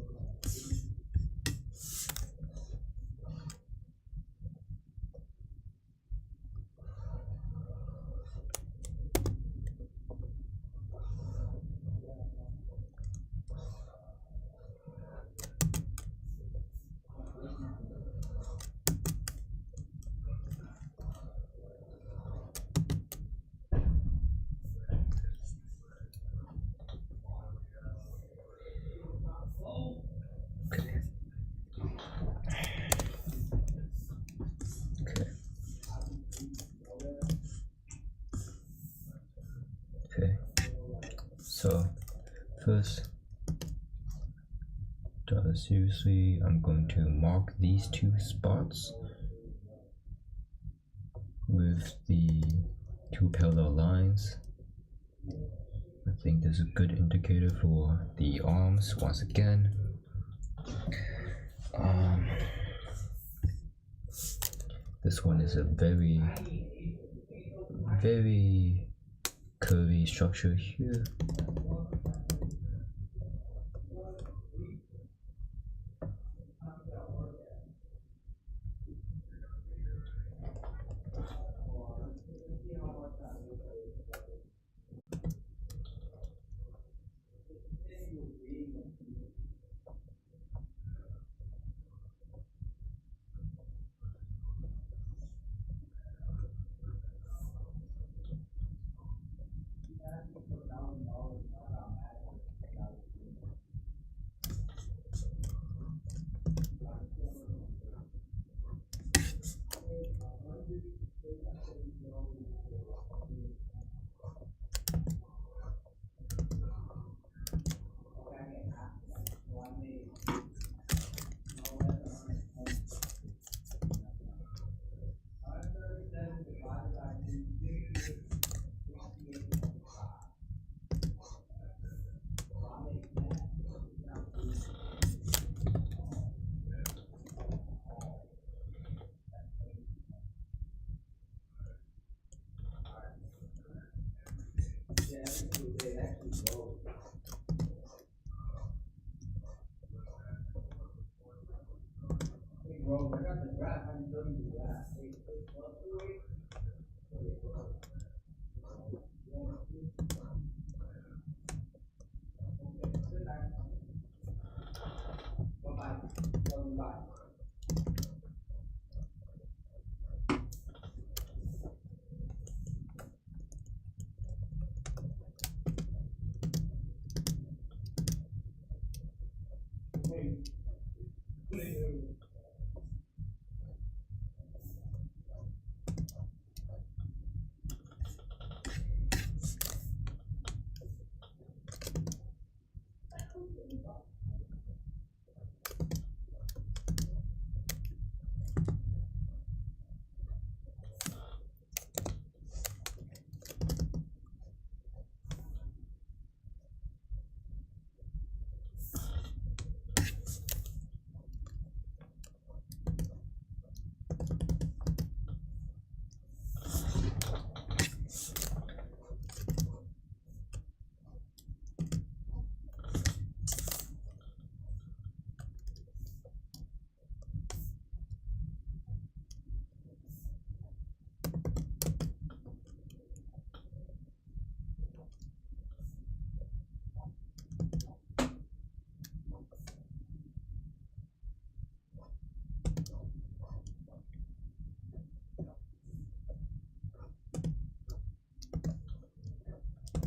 Okay, so first, seriously, I'm going to mark these two spots with the two parallel lines. I think this is a good indicator for the arms once again. This one is a very curvy structure here.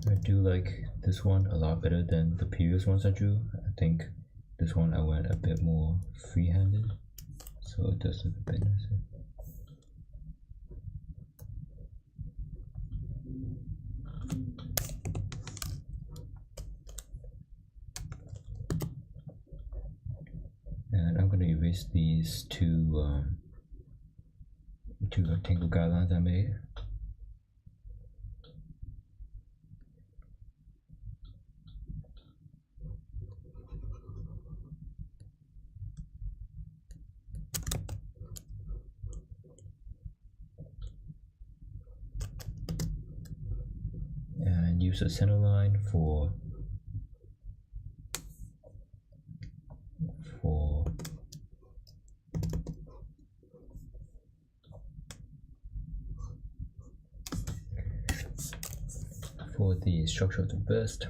I do like this one a lot better than the previous ones I drew. I think this one I went a bit more free-handed, so it does look a bit nicer. I'm going to erase these two rectangle guidelines I made. And use a center line for the structure of the burst.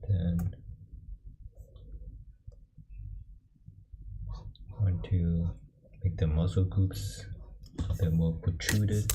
Then I want to make the muscle groups a bit more protruded.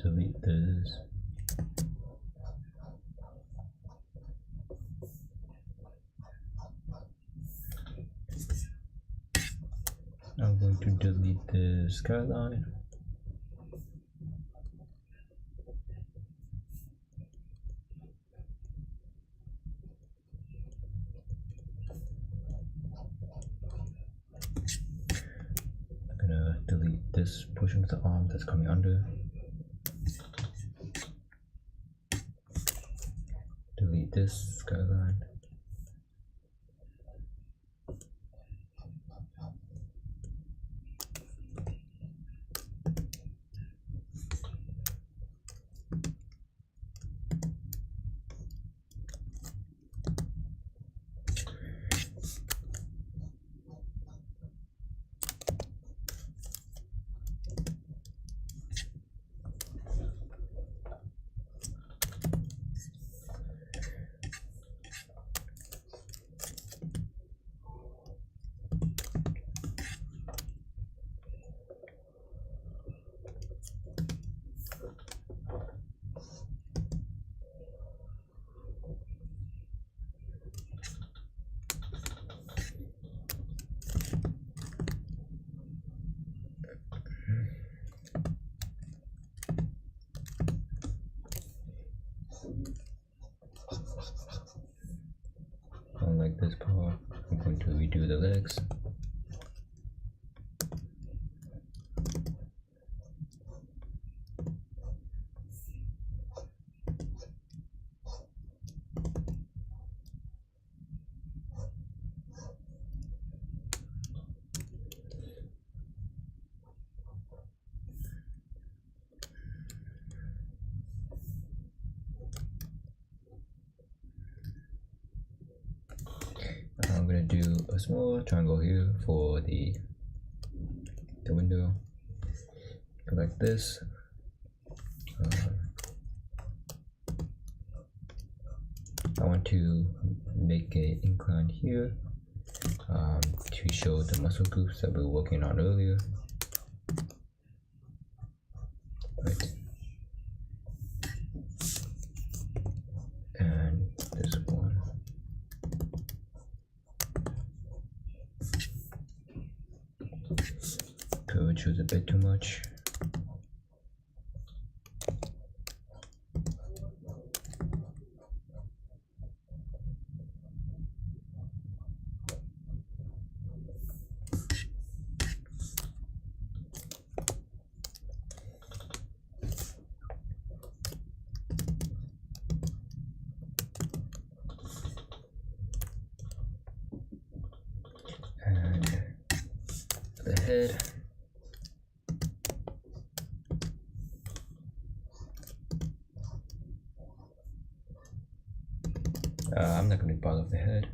Delete this. I'm going to delete the skyline. I'm gonna delete this portion of the arm that's coming under. Delete this skyline. Unlike this part, I'm going to redo the legs. do a small triangle here for the window, like this. I want to make an incline here to show the muscle groups that we were working on earlier. Right. And this one. Curvature is a bit too much. The head. I'm not going to bother with the head.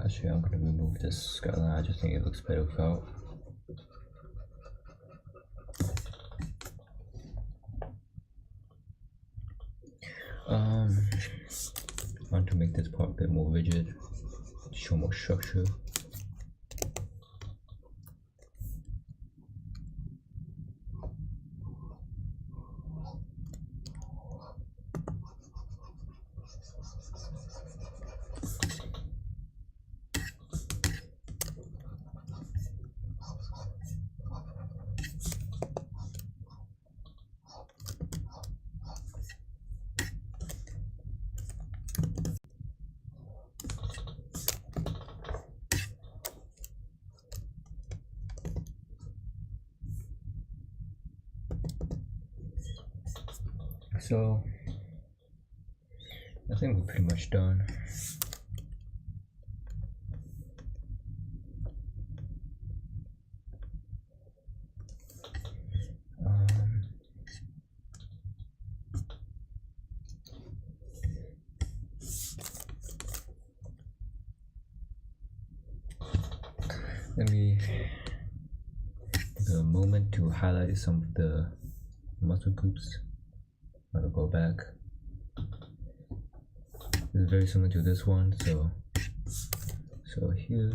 Actually, I'm going to remove this skyline. I just think it looks better without. I want to make this part a bit more rigid, show more structure. So I think we're pretty much done. Let me take a moment to highlight some of the muscle groups. I'll go back. It's very similar to this one, so here.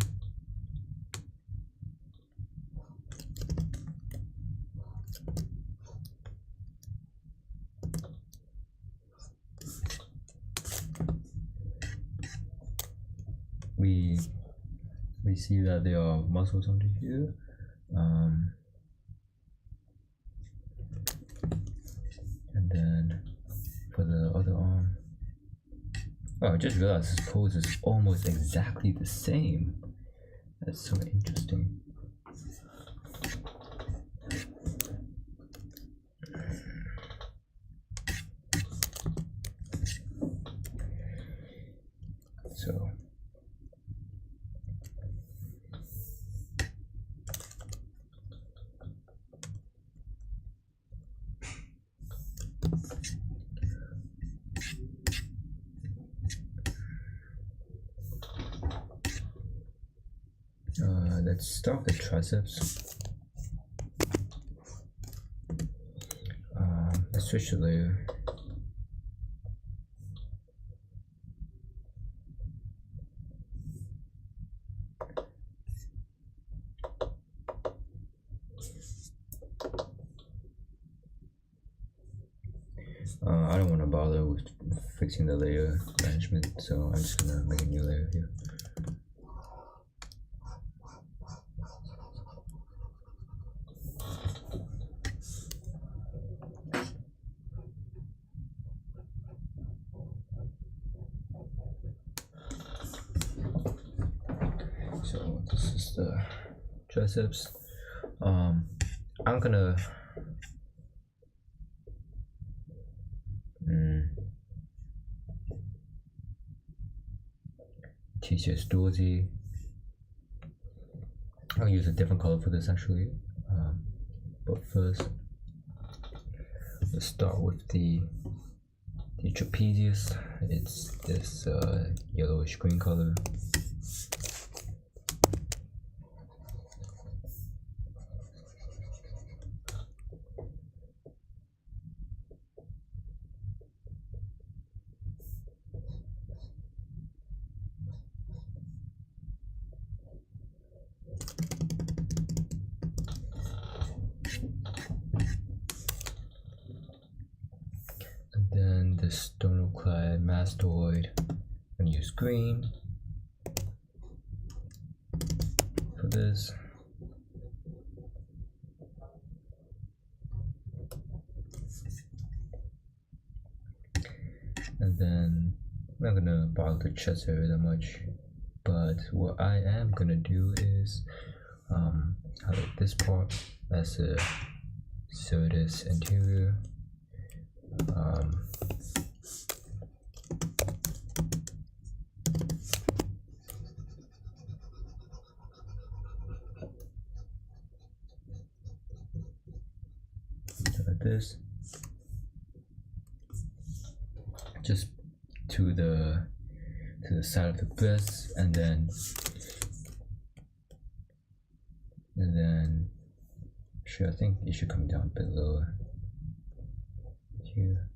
We see that there are muscles under here. And then for the other arm, oh, I just realized this pose is almost exactly the same. That's so interesting. So let's start with the triceps. Let's switch the layer. I don't want to bother with fixing the layer management, so I'm just gonna make a new layer here. So this is the triceps. I'm gonna t-shirts dorsey. I'll use a different color for this actually, but first let's start with the trapezius. It's this yellowish green color. Then the sternoclad mastoid, I'm gonna use green for this. And then I'm not gonna bother the chest area that much, but what I am gonna do is highlight this part as a serratus anterior. Like this, just to the side of the breast, and then sure, I think it should come down a bit lower here,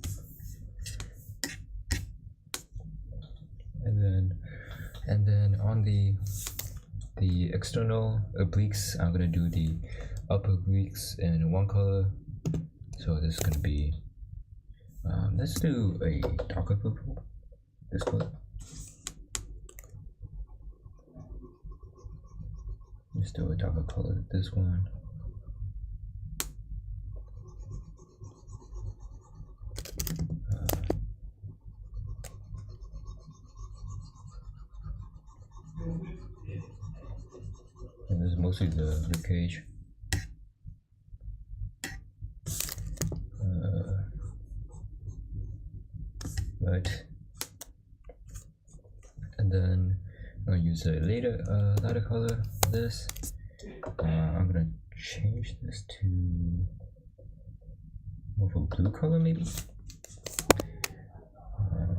and then on the external obliques, I'm gonna do the upper obliques in one color. So this is gonna be let's do a darker purple, this color. Let's do a darker color, this one. And this is mostly the rib cage. Right. And then I'll use a lighter color for this. I'm gonna change this to more of a blue color maybe. I'm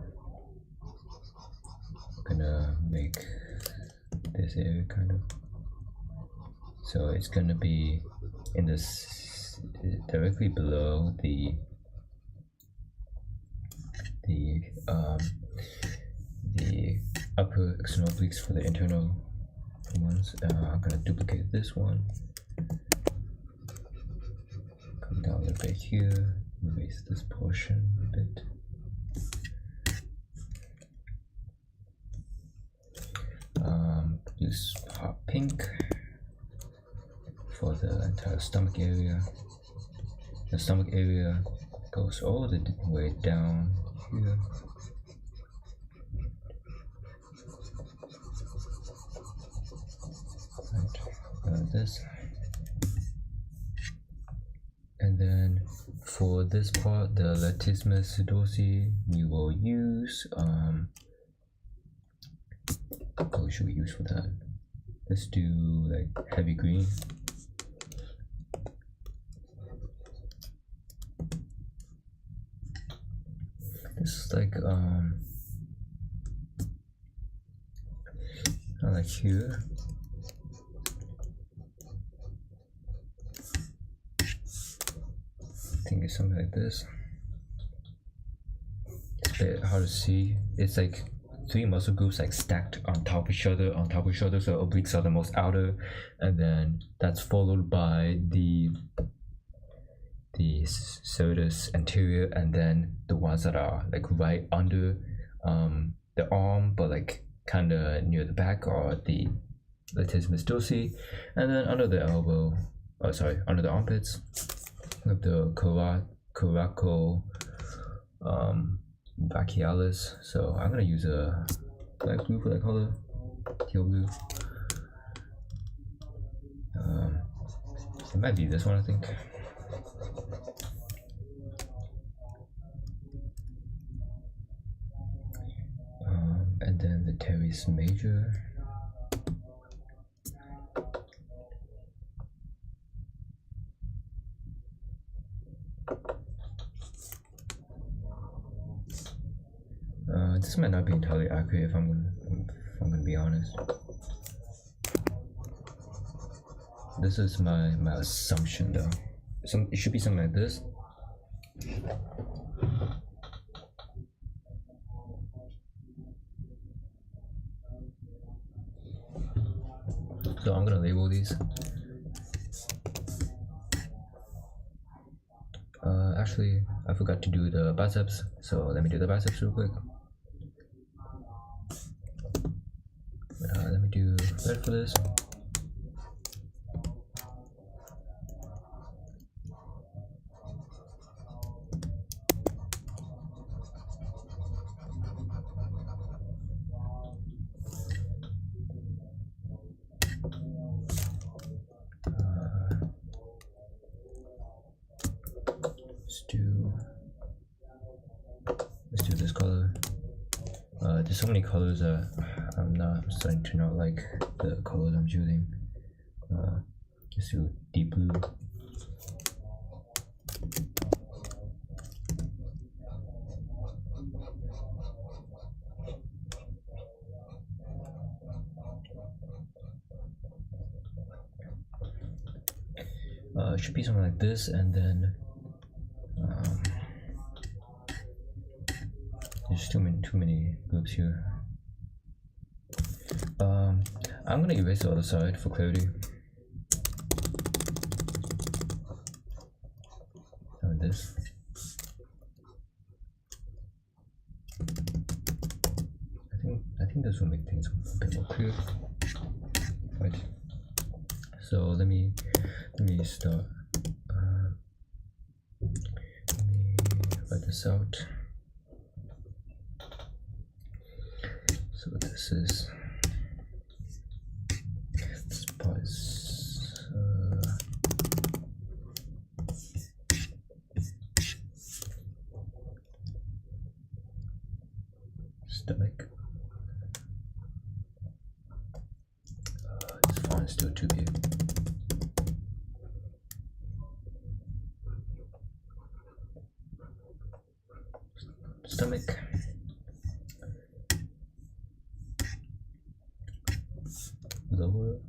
gonna make this area kind of, so it's gonna be in this directly below the upper external obliques for the internal ones. I'm gonna duplicate this one, come down a little bit here, erase this portion a bit. Use hot pink for the entire stomach area. The stomach area goes all the way down here. Right, this. And then for this part, the latissimus dorsi, we will use what color should we use for that? Let's do like heavy green. This is like I like here. I think it's something like this. It's a bit hard to see. It's like 3 muscle groups like stacked on top of each other, so obliques are the most outer, and then that's followed by the the sodas anterior, and then the ones that are like right under the arm, but like kind of near the back, are the latissimus dorsi, and then under the elbow, under the armpits, of the coraco brachialis. So I'm gonna use a black blue for that color, teal blue. It might be this one, I think. And then the teres major. This might not be entirely accurate if I'm gonna be honest. This is my assumption though. It should be something like this. So I'm gonna label these. Actually, I forgot to do the biceps, so let me do the biceps real quick. Let me do red for this. Let's do this color. There's so many colors that I'm starting to not like the colors I'm choosing. Let's do deep blue. It should be something like this, and then there's too many groups here. I'm gonna erase the other side for clarity. Like this. I think this will make things a bit more clear. Right. So let me start. Let me write this out. So this part is stomach. This font is still too big. Stomach. Lower.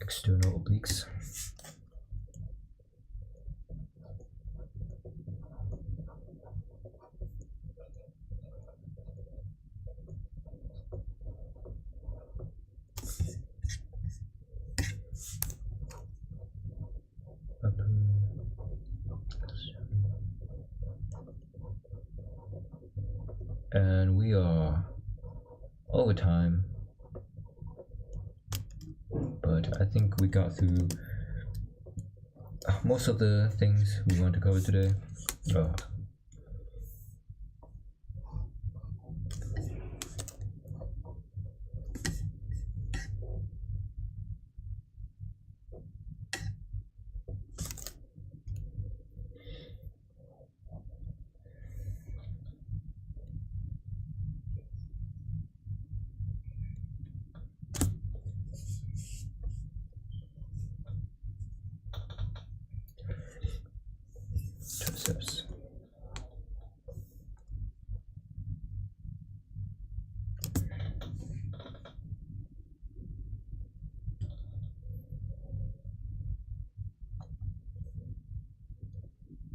External obliques. And we are over time, but I think we got through most of the things we want to cover today. Triceps.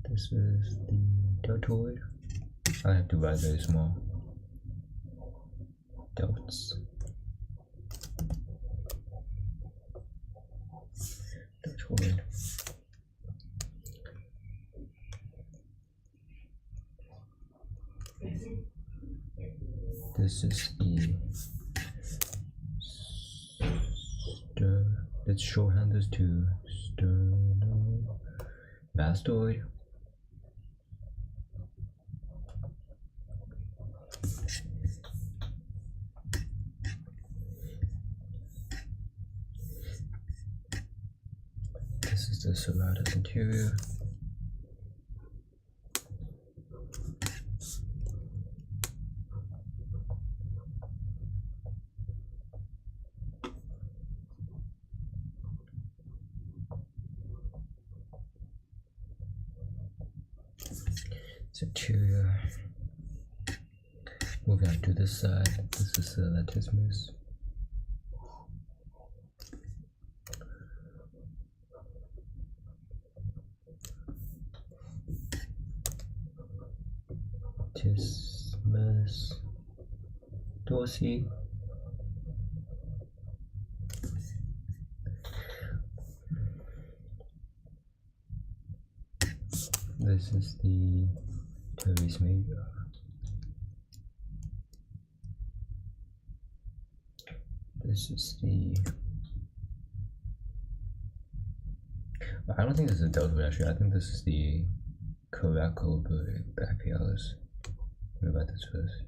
This is the deltoid. I have to write very small. Delts. This is the let's shorthand this to sternomastoid. This is the serratus anterior. Anterior. Moving on to this side, this is the latissimus. Latissimus dorsi. This is the teres major. This is the. I don't think this is a deltoid actually. I think this is the coracobrachiosaurus. What about this first?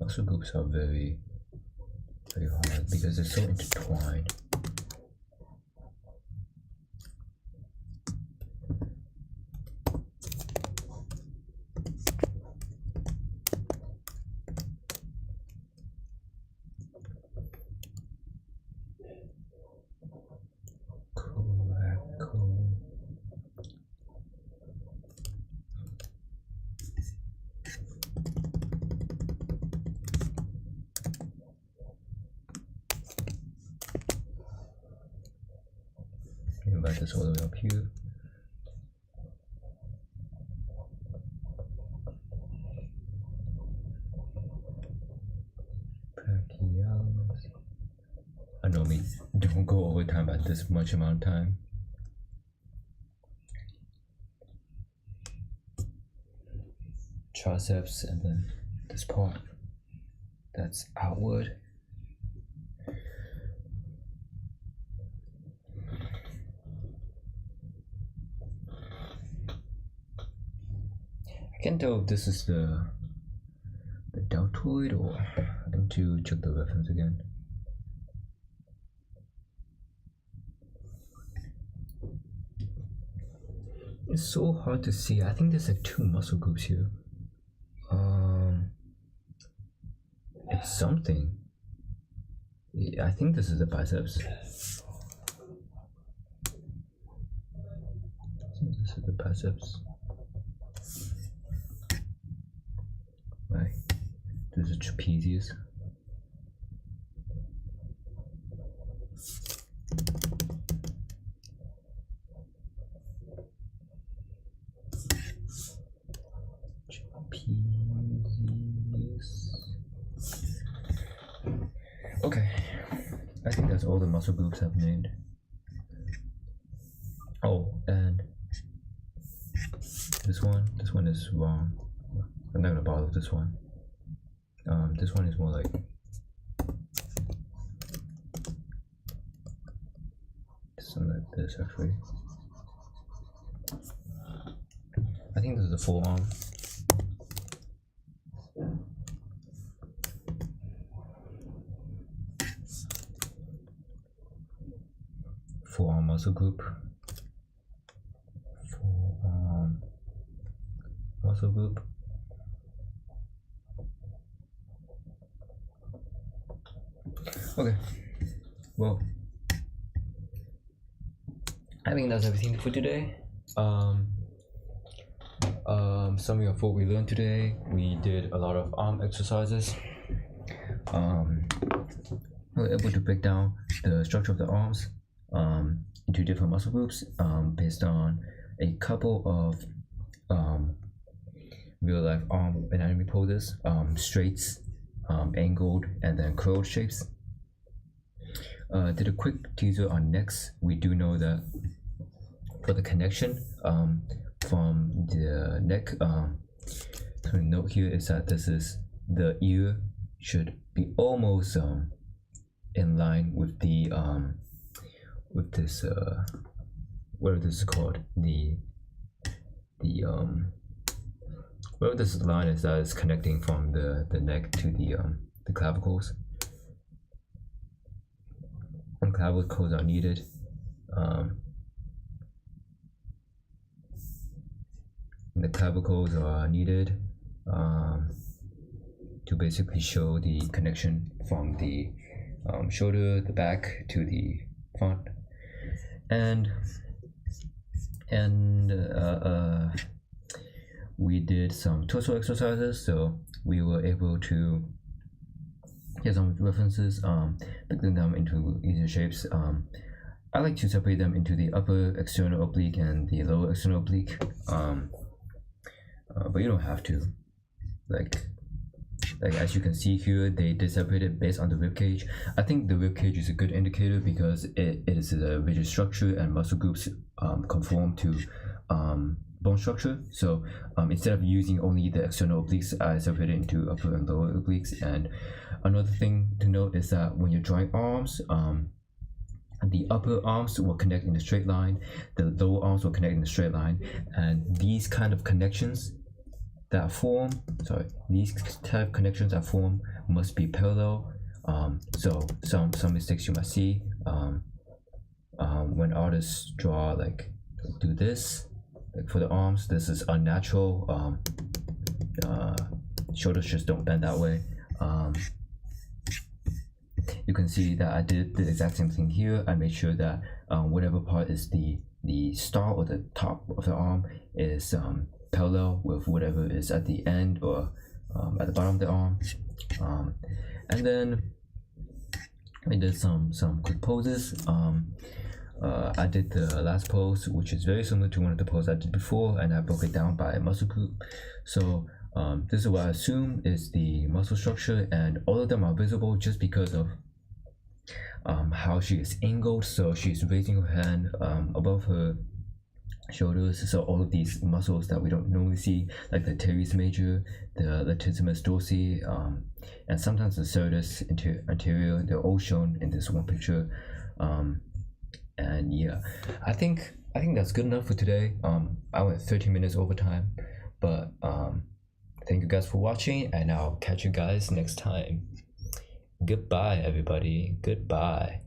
Muscle groups are very hard because they're so intertwined. About this all the way up here. Brachialis. I normally don't go over time by this much amount of time. Triceps, and then this part that's outward. I can't tell if this is the deltoid or I need to check the reference again. It's so hard to see. I think there's like two muscle groups here. It's something. Yeah, I think this is the biceps. So this is the biceps. Right. This is trapezius. Okay, I think that's all the muscle groups I've named. Oh, and this one is wrong. I'm not gonna bother with this one. This one is more like something like this actually. I think this is the forearm. Forearm muscle group. Forearm muscle group. Okay, well, I think that's everything for today. Summary of what we learned today: we did a lot of arm exercises. We were able to break down the structure of the arms into different muscle groups based on a couple of real life arm anatomy poses, straights, angled, and then curled shapes. Did a quick teaser on necks. We do know that for the connection from the neck, so the note here is that this is the ear should be almost in line with the with this what this is called, the where this line is that is connecting from the neck to the clavicles. And clavicles are needed. The clavicles are needed to basically show the connection from the shoulder, the back to the front, and we did some torso exercises, so we were able to get some references, picking them into easier shapes. I like to separate them into the upper external oblique and the lower external oblique, but you don't have to. Like as you can see here, they did separate it based on the rib cage. I think the rib cage is a good indicator because it is a rigid structure and muscle groups conform to bone structure. So instead of using only the external obliques, I separated into upper and lower obliques. And another thing to note is that when you're drawing arms, the upper arms will connect in a straight line, the lower arms will connect in a straight line, and these kind of connections that form, these type of connections that form must be parallel. So some mistakes you might see when artists draw, like do this, like for the arms, this is unnatural. Shoulders just don't bend that way. You can see that I did the exact same thing here. I made sure that whatever part is the star or the top of the arm is parallel with whatever is at the end or at the bottom of the arm. And then I did some quick poses. I did the last pose, which is very similar to one of the poses I did before, and I broke it down by muscle group. So this is what I assume is the muscle structure, and all of them are visible just because of how she is angled. So she's raising her hand above her shoulders, so all of these muscles that we don't normally see, like the teres major, the latissimus dorsi, and sometimes the serratus anterior, they're all shown in this one picture. And yeah, I think that's good enough for today. I went 13 minutes over time, but thank you guys for watching, and I'll catch you guys next time. Goodbye, everybody. Goodbye.